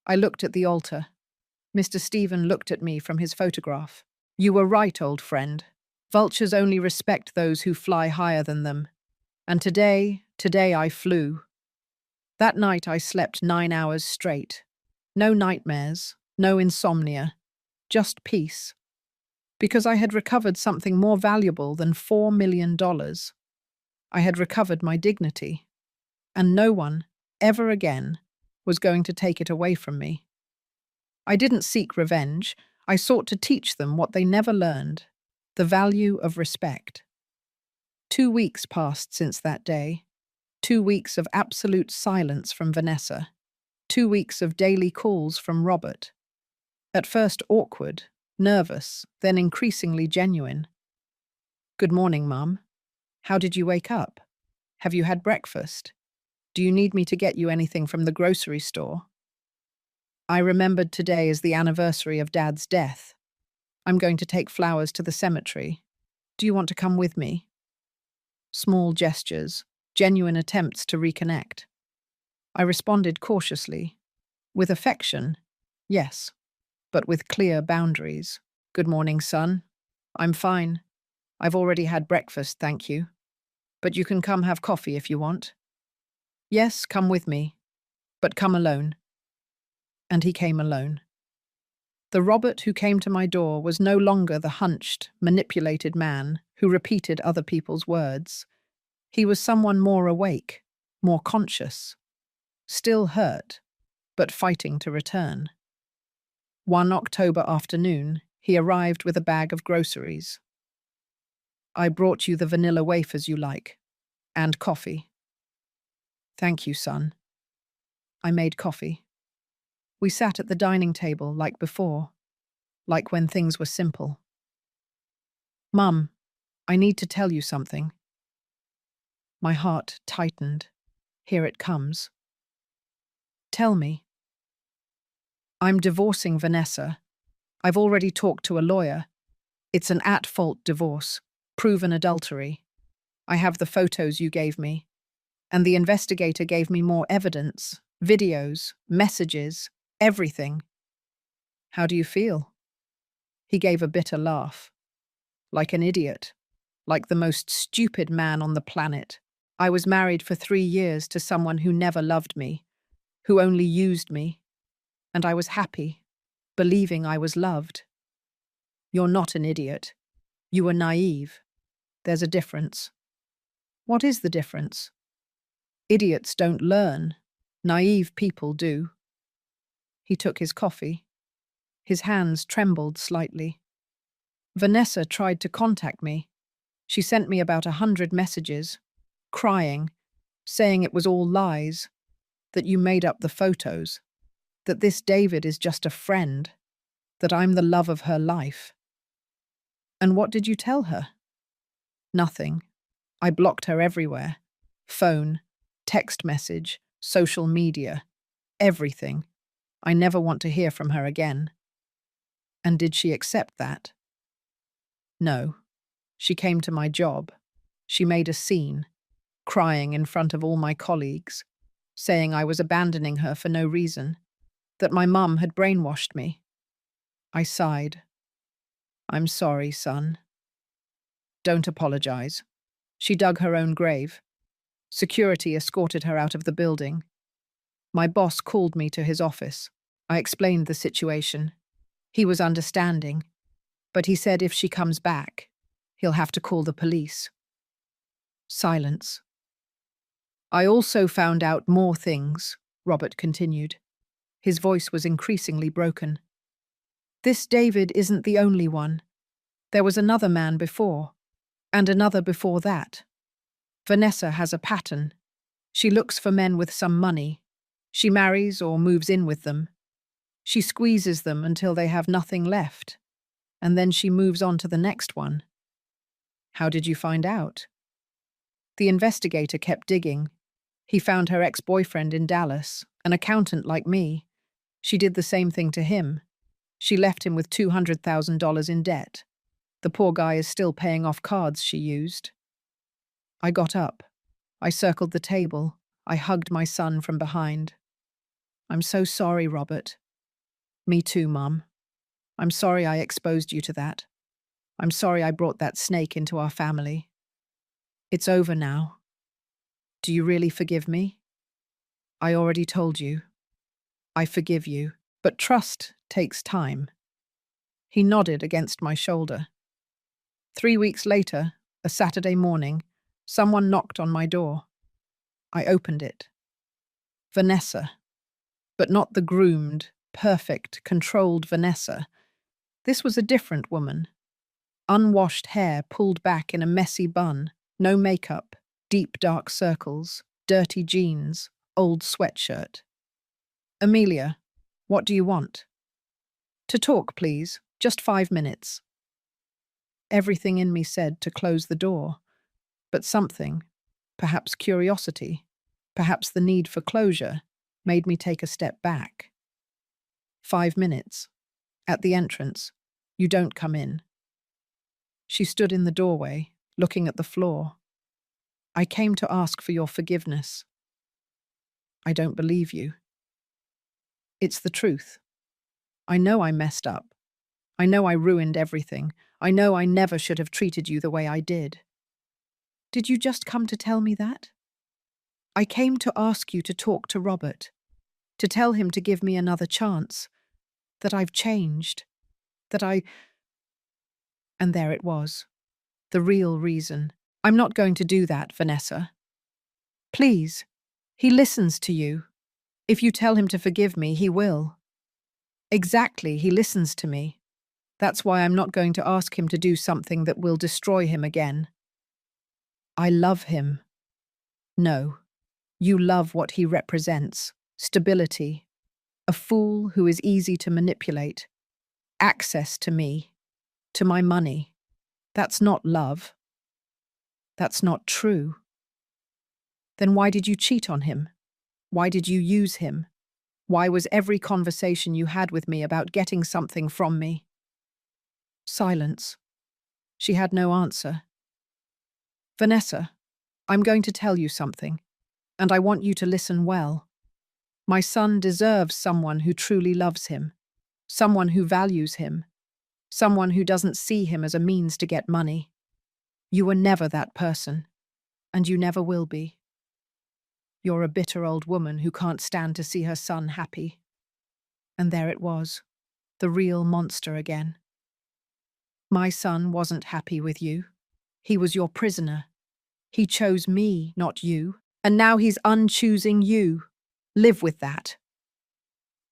I looked at the altar. Mr. Stephen looked at me from his photograph. You were right, old friend. Vultures only respect those who fly higher than them. And today I flew. That night I slept 9 hours straight. No nightmares, no insomnia, just peace. Because I had recovered something more valuable than $4 million. I had recovered my dignity. And no one, ever again, was going to take it away from me. I didn't seek revenge. I sought to teach them what they never learned, the value of respect. 2 weeks passed since that day. 2 weeks of absolute silence from Vanessa. 2 weeks of daily calls from Robert. At first awkward, nervous, then increasingly genuine. Good morning, Mum. How did you wake up? Have you had breakfast? Do you need me to get you anything from the grocery store? I remembered today as the anniversary of Dad's death. I'm going to take flowers to the cemetery. Do you want to come with me? Small gestures, genuine attempts to reconnect. I responded cautiously. With affection, yes, but with clear boundaries. Good morning, son. I'm fine. I've already had breakfast, thank you. But you can come have coffee if you want. Yes, come with me, but come alone. And he came alone. The Robert who came to my door was no longer the hunched, manipulated man who repeated other people's words. He was someone more awake, more conscious, still hurt, but fighting to return. One October afternoon, he arrived with a bag of groceries. I brought you the vanilla wafers you like, and coffee. Thank you, son. I made coffee. We sat at the dining table like before, like when things were simple. Mum, I need to tell you something. My heart tightened. Here it comes. Tell me. I'm divorcing Vanessa. I've already talked to a lawyer. It's an at-fault divorce, proven adultery. I have the photos you gave me, and the investigator gave me more evidence, videos, messages, everything. How do you feel? He gave a bitter laugh. Like an idiot. Like the most stupid man on the planet. I was married for 3 years to someone who never loved me, who only used me, and I was happy, believing I was loved. You're not an idiot. You were naive. There's a difference. What is the difference? Idiots don't learn. Naive people do. He took his coffee. His hands trembled slightly. Vanessa tried to contact me. She sent me about 100 messages, crying, saying it was all lies, that you made up the photos, that this David is just a friend, that I'm the love of her life. And what did you tell her? Nothing. I blocked her everywhere. Phone, text message, social media, everything. I never want to hear from her again. And did she accept that? No. She came to my job. She made a scene, crying in front of all my colleagues, saying I was abandoning her for no reason, that my mum had brainwashed me. I sighed. I'm sorry, son. Don't apologize. She dug her own grave. Security escorted her out of the building. My boss called me to his office. I explained the situation. He was understanding, but he said if she comes back, he'll have to call the police. Silence. I also found out more things, Robert continued. His voice was increasingly broken. This David isn't the only one. There was another man before, and another before that. Vanessa has a pattern. She looks for men with some money. She marries or moves in with them. She squeezes them until they have nothing left, and then she moves on to the next one. How did you find out? The investigator kept digging. He found her ex-boyfriend in Dallas, an accountant like me. She did the same thing to him. She left him with $200,000 in debt. The poor guy is still paying off cards she used. I got up. I circled the table. I hugged my son from behind. I'm so sorry, Robert. Me too, Mum. I'm sorry I exposed you to that. I'm sorry I brought that snake into our family. It's over now. Do you really forgive me? I already told you. I forgive you, but trust takes time. He nodded against my shoulder. 3 weeks later, a Saturday morning, someone knocked on my door. I opened it. Vanessa. But not the groomed, perfect, controlled Vanessa. This was a different woman. Unwashed hair pulled back in a messy bun, no makeup, deep dark circles, dirty jeans, old sweatshirt. Amelia, what do you want? To talk, please. Just 5 minutes. Everything in me said to close the door, but something, perhaps curiosity, perhaps the need for closure, made me take a step back. 5 minutes. At the entrance. You don't come in. She stood in the doorway, looking at the floor. I came to ask for your forgiveness. I don't believe you. It's the truth. I know I messed up. I know I ruined everything. I know I never should have treated you the way I did. Did you just come to tell me that? I came to ask you to talk to Robert, to tell him to give me another chance, that I've changed, that I... And there it was, the real reason. I'm not going to do that, Vanessa. Please, he listens to you. If you tell him to forgive me, he will. Exactly, he listens to me. That's why I'm not going to ask him to do something that will destroy him again. I love him. No, you love what he represents. Stability. A fool who is easy to manipulate. Access to me. To my money. That's not love. That's not true. Then why did you cheat on him? Why did you use him? Why was every conversation you had with me about getting something from me? Silence. She had no answer. Vanessa, I'm going to tell you something, and I want you to listen well. My son deserves someone who truly loves him, someone who values him, someone who doesn't see him as a means to get money. You were never that person, and you never will be. You're a bitter old woman who can't stand to see her son happy. And there it was, the real monster again. My son wasn't happy with you. He was your prisoner. He chose me, not you, and now he's unchoosing you. Live with that.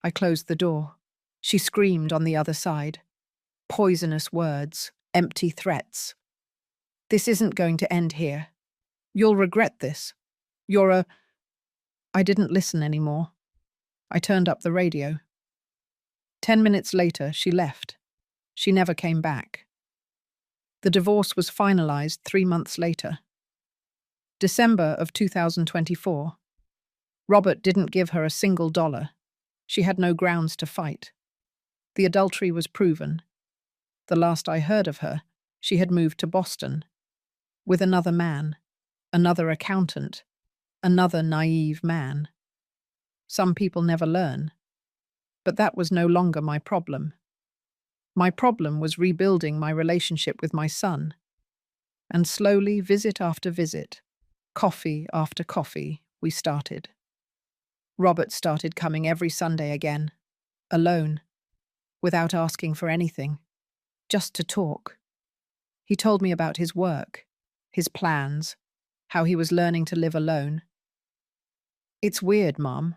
I closed the door. She screamed on the other side. Poisonous words, empty threats. This isn't going to end here. You'll regret this. You're a... I didn't listen anymore. I turned up the radio. 10 minutes later, she left. She never came back. The divorce was finalized 3 months later. December of 2024. Robert didn't give her a single dollar. She had no grounds to fight. The adultery was proven. The last I heard of her, she had moved to Boston. With another man, another accountant, another naive man. Some people never learn. But that was no longer my problem. My problem was rebuilding my relationship with my son. And slowly, visit after visit, coffee after coffee, we started. Robert started coming every Sunday again, alone, without asking for anything, just to talk. He told me about his work, his plans, how he was learning to live alone. It's weird, Mom.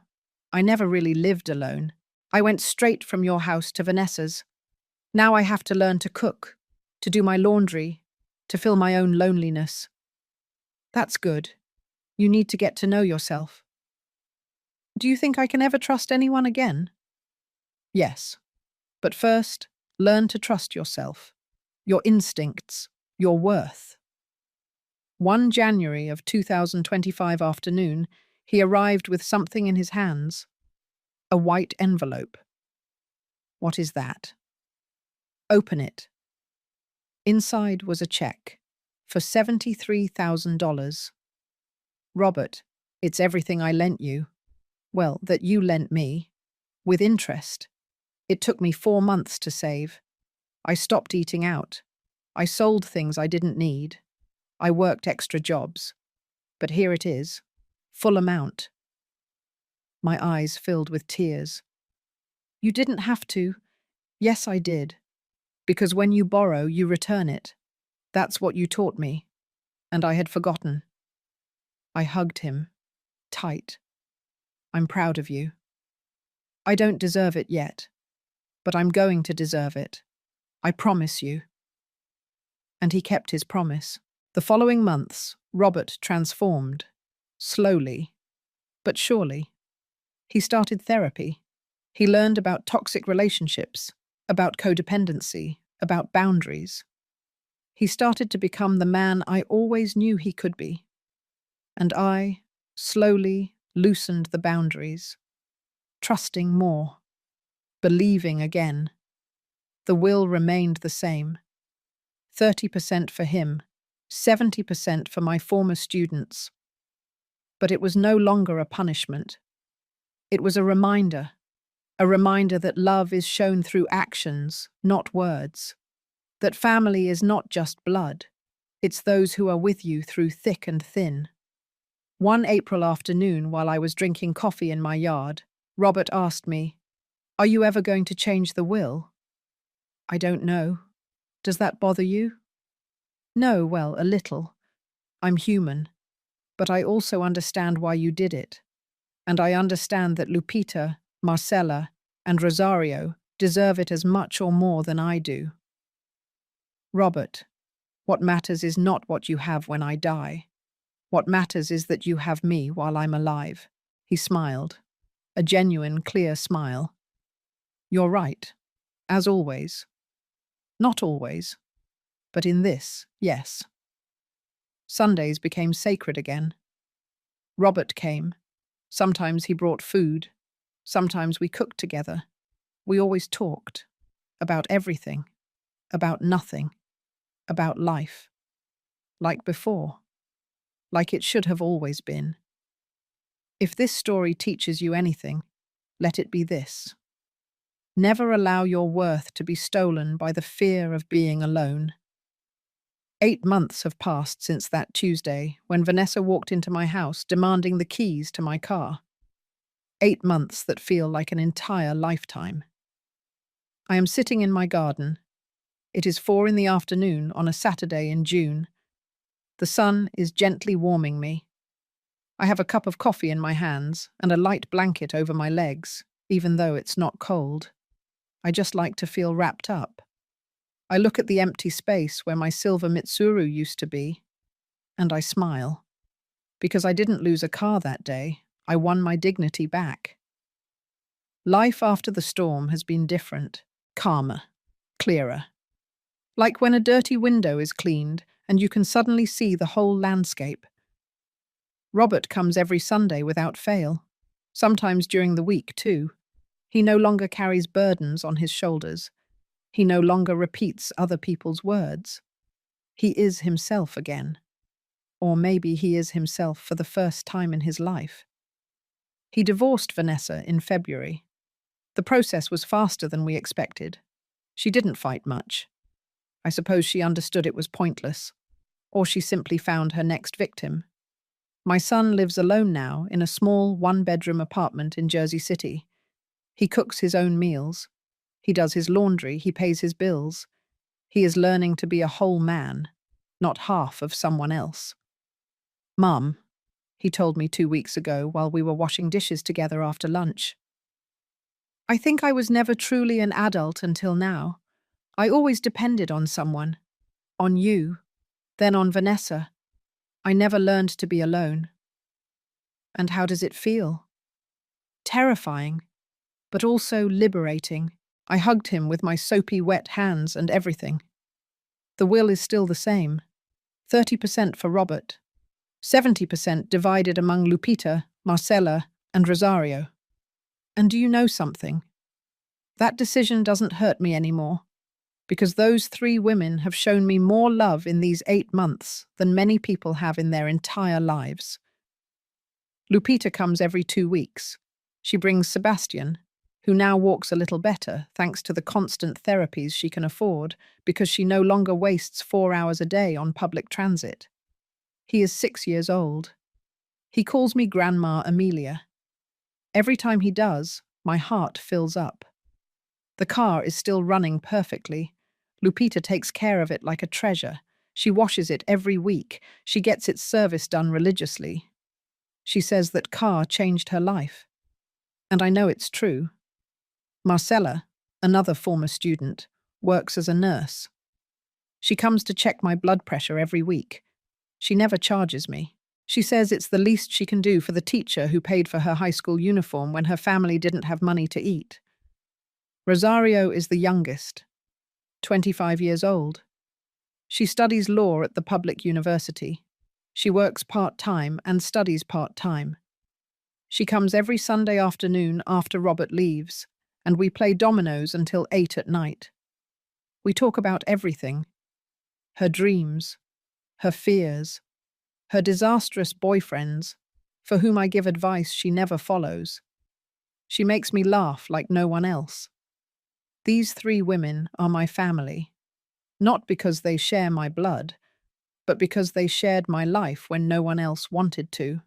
I never really lived alone. I went straight from your house to Vanessa's. Now I have to learn to cook, to do my laundry, to fill my own loneliness. That's good. You need to get to know yourself. Do you think I can ever trust anyone again? Yes. But first, learn to trust yourself, your instincts, your worth. 1 January of 2025 afternoon, he arrived with something in his hands. A white envelope. What is that? Open it. Inside was a check for $73,000. Robert, it's everything I lent you. Well, that you lent me. With interest. It took me 4 months to save. I stopped eating out. I sold things I didn't need. I worked extra jobs. But here it is. Full amount. My eyes filled with tears. You didn't have to. Yes, I did. Because when you borrow, you return it. That's what you taught me. And I had forgotten. I hugged him. Tight. I'm proud of you. I don't deserve it yet. But I'm going to deserve it. I promise you. And he kept his promise. The following months, Robert transformed. Slowly. But surely. He started therapy. He learned about toxic relationships, about codependency, about boundaries. He started to become the man I always knew he could be. And I, slowly, loosened the boundaries, trusting more, believing again. The will remained the same. 30% for him, 70% for my former students. But it was no longer a punishment. It was a reminder that love is shown through actions, not words. That family is not just blood. It's those who are with you through thick and thin. One April afternoon, while I was drinking coffee in my yard, Robert asked me, "Are you ever going to change the will?" I don't know. Does that bother you? No, well, a little. I'm human. But I also understand why you did it. And I understand that Lupita, Marcella, and Rosario deserve it as much or more than I do. Robert, what matters is not what you have when I die. What matters is that you have me while I'm alive. He smiled, a genuine, clear smile. You're right, as always. Not always, but in this, yes. Sundays became sacred again. Robert came. Sometimes he brought food. Sometimes we cooked together. We always talked. About everything. About nothing. About life. Like before. Like it should have always been. If this story teaches you anything, let it be this. Never allow your worth to be stolen by the fear of being alone. 8 months have passed since that Tuesday when Vanessa walked into my house demanding the keys to my car. 8 months that feel like an entire lifetime. I am sitting in my garden. It is 4 in the afternoon on a Saturday in June. The sun is gently warming me. I have a cup of coffee in my hands and a light blanket over my legs, even though it's not cold. I just like to feel wrapped up. I look at the empty space where my silver Mitsuru used to be, and I smile. Because I didn't lose a car that day, I won my dignity back. Life after the storm has been different, calmer, clearer. Like when a dirty window is cleaned and you can suddenly see the whole landscape. Robert comes every Sunday without fail, sometimes during the week too. He no longer carries burdens on his shoulders. He no longer repeats other people's words. He is himself again. Or maybe he is himself for the first time in his life. He divorced Vanessa in February. The process was faster than we expected. She didn't fight much. I suppose she understood it was pointless. Or she simply found her next victim. My son lives alone now in a small one-bedroom apartment in Jersey City. He cooks his own meals. He does his laundry. He pays his bills. He is learning to be a whole man, not half of someone else. Mum, he told me 2 weeks ago while we were washing dishes together after lunch. I think I was never truly an adult until now. I always depended on someone. On you. Then on Vanessa. I never learned to be alone. And how does it feel? Terrifying, but also liberating. I hugged him with my soapy wet hands and everything. The will is still the same. 30% for Robert. 70% divided among Lupita, Marcella, and Rosario. And do you know something? That decision doesn't hurt me anymore, because those 3 women have shown me more love in these 8 months than many people have in their entire lives. Lupita comes every 2 weeks. She brings Sebastian, who now walks a little better thanks to the constant therapies she can afford because she no longer wastes 4 hours a day on public transit. He is 6 years old. He calls me Grandma Amelia. Every time he does, my heart fills up. The car is still running perfectly. Lupita takes care of it like a treasure. She washes it every week. She gets its service done religiously. She says that car changed her life. And I know it's true. Marcella, another former student, works as a nurse. She comes to check my blood pressure every week. She never charges me. She says it's the least she can do for the teacher who paid for her high school uniform when her family didn't have money to eat. Rosario is the youngest, 25 years old. She studies law at the public university. She works part-time and studies part-time. She comes every Sunday afternoon after Robert leaves, and we play dominoes until 8 at night. We talk about everything. Her dreams, her fears, her disastrous boyfriends, for whom I give advice she never follows. She makes me laugh like no one else. These 3 women are my family, not because they share my blood, but because they shared my life when no one else wanted to.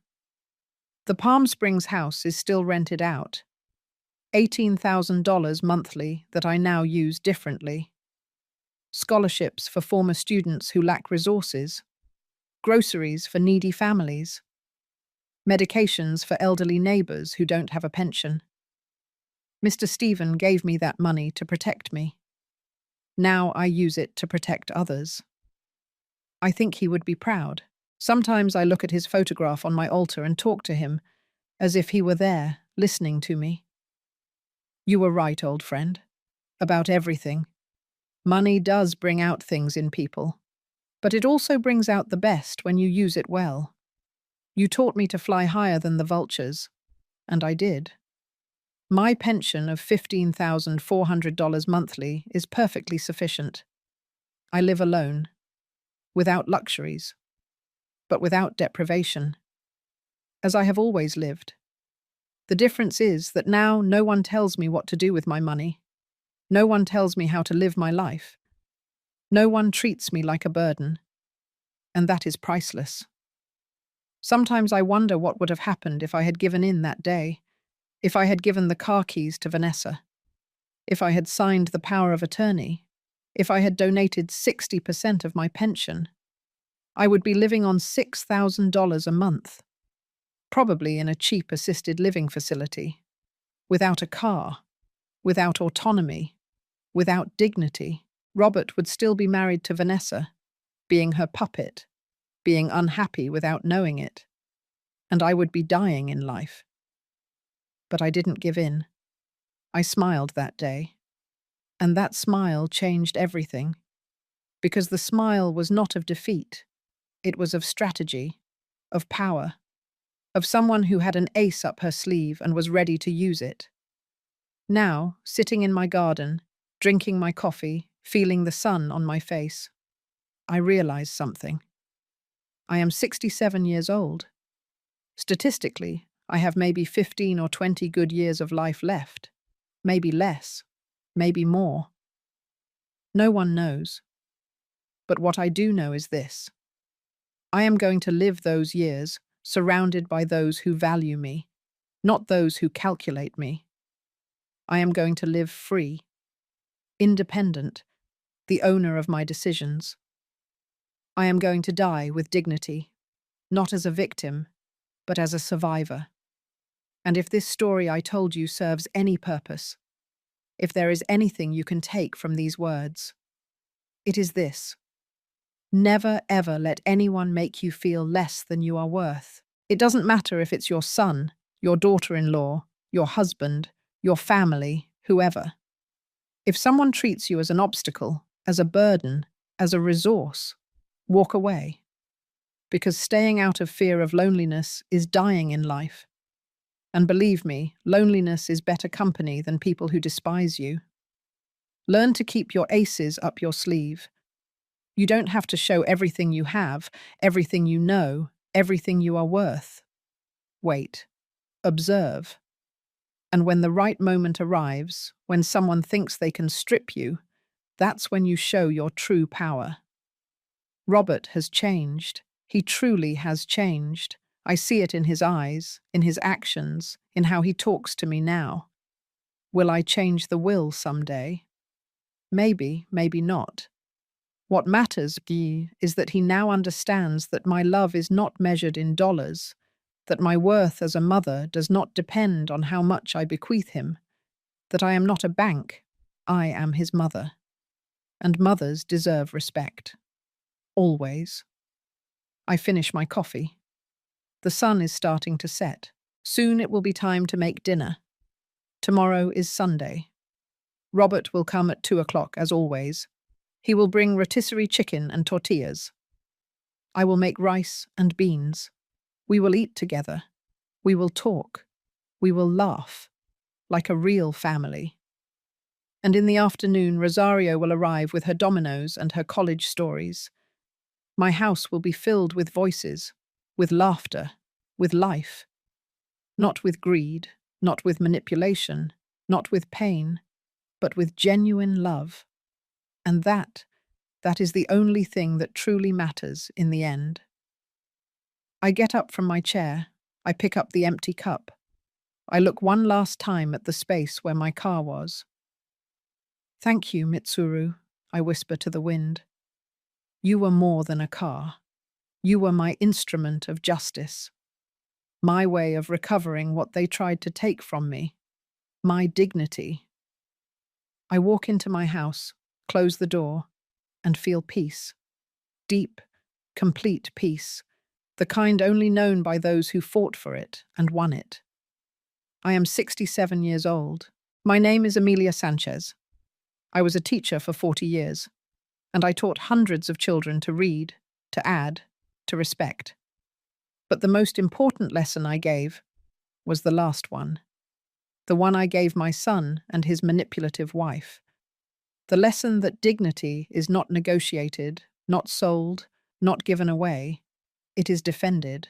The Palm Springs house is still rented out. $18,000 monthly that I now use differently. Scholarships for former students who lack resources. Groceries for needy families. Medications for elderly neighbors who don't have a pension. Mr. Stephen gave me that money to protect me. Now I use it to protect others. I think he would be proud. Sometimes I look at his photograph on my altar and talk to him as if he were there, listening to me. You were right, old friend, about everything. Money does bring out things in people, but it also brings out the best when you use it well. You taught me to fly higher than the vultures, and I did. My pension of $15,400 monthly is perfectly sufficient. I live alone, without luxuries, but without deprivation, as I have always lived. The difference is that now no one tells me what to do with my money. No one tells me how to live my life. No one treats me like a burden, and that is priceless. Sometimes I wonder what would have happened if I had given in that day, if I had given the car keys to Vanessa, if I had signed the power of attorney, if I had donated 60% of my pension. I would be living on $6,000 a month, probably in a cheap assisted living facility, without a car, without autonomy, without dignity. Robert would still be married to Vanessa, being her puppet, being unhappy without knowing it, and I would be dying in life. But I didn't give in. I smiled that day, and that smile changed everything, because the smile was not of defeat, it was of strategy, of power, of someone who had an ace up her sleeve and was ready to use it. Now, sitting in my garden, drinking my coffee, feeling the sun on my face, I realize something. I am 67 years old. Statistically, I have maybe 15 or 20 good years of life left. Maybe less. Maybe more. No one knows. But what I do know is this. I am going to live those years surrounded by those who value me, not those who calculate me. I am going to live free, independent, the owner of my decisions. I am going to die with dignity, not as a victim, but as a survivor. And if this story I told you serves any purpose, if there is anything you can take from these words, it is this. Never ever let anyone make you feel less than you are worth. It doesn't matter if it's your son, your daughter-in-law, your husband, your family, whoever. If someone treats you as an obstacle, as a burden, as a resource, walk away. Because staying out of fear of loneliness is dying in life. And believe me, loneliness is better company than people who despise you. Learn to keep your aces up your sleeve. You don't have to show everything you have, everything you know, everything you are worth. Wait. Observe. And when the right moment arrives, when someone thinks they can strip you, that's when you show your true power. Robert has changed. He truly has changed. I see it in his eyes, in his actions, in how he talks to me now. Will I change the will someday? Maybe, maybe not. What matters is that he now understands that my love is not measured in dollars, that my worth as a mother does not depend on how much I bequeath him, that I am not a bank, I am his mother. And mothers deserve respect. Always. I finish my coffee. The sun is starting to set. Soon it will be time to make dinner. Tomorrow is Sunday. Robert will come at 2 o'clock, as always. He will bring rotisserie chicken and tortillas. I will make rice and beans. We will eat together. We will talk. We will laugh. Like a real family. And in the afternoon, Rosario will arrive with her dominoes and her college stories. My house will be filled with voices, with laughter, with life. Not with greed, not with manipulation, not with pain, but with genuine love. And that is the only thing that truly matters in the end. I get up from my chair. I pick up the empty cup. I look one last time at the space where my car was. Thank you, Mitsuru, I whisper to the wind. You were more than a car. You were my instrument of justice. My way of recovering what they tried to take from me. My dignity. I walk into my house, close the door, and feel peace. Deep, complete peace, the kind only known by those who fought for it and won it. I am 67 years old. My name is Emilia Sanchez. I was a teacher for 40 years, and I taught hundreds of children to read, to add, to respect. But the most important lesson I gave was the last one. The one I gave my son and his manipulative wife. The lesson that dignity is not negotiated, not sold, not given away. It is defended.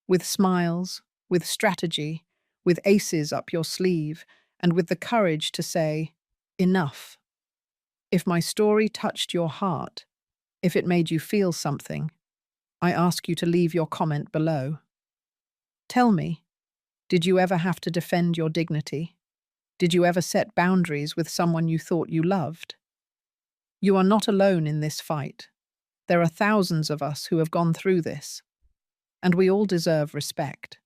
With smiles, with strategy, with aces up your sleeve, and with the courage to say, enough. If my story touched your heart, if it made you feel something, I ask you to leave your comment below. Tell me, did you ever have to defend your dignity? Did you ever set boundaries with someone you thought you loved? You are not alone in this fight. There are thousands of us who have gone through this, and we all deserve respect.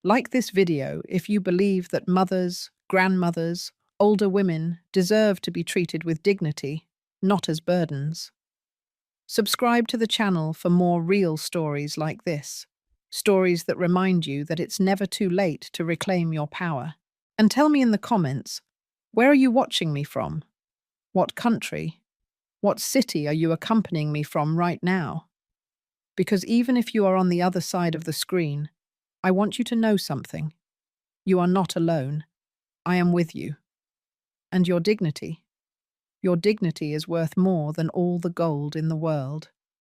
Like this video if you believe that mothers, grandmothers, older women deserve to be treated with dignity, not as burdens. Subscribe to the channel for more real stories like this, stories that remind you that it's never too late to reclaim your power. And tell me in the comments, where are you watching me from? What country? What city are you accompanying me from right now? Because even if you are on the other side of the screen, I want you to know something. You are not alone. I am with you. And your dignity? Your dignity is worth more than all the gold in the world.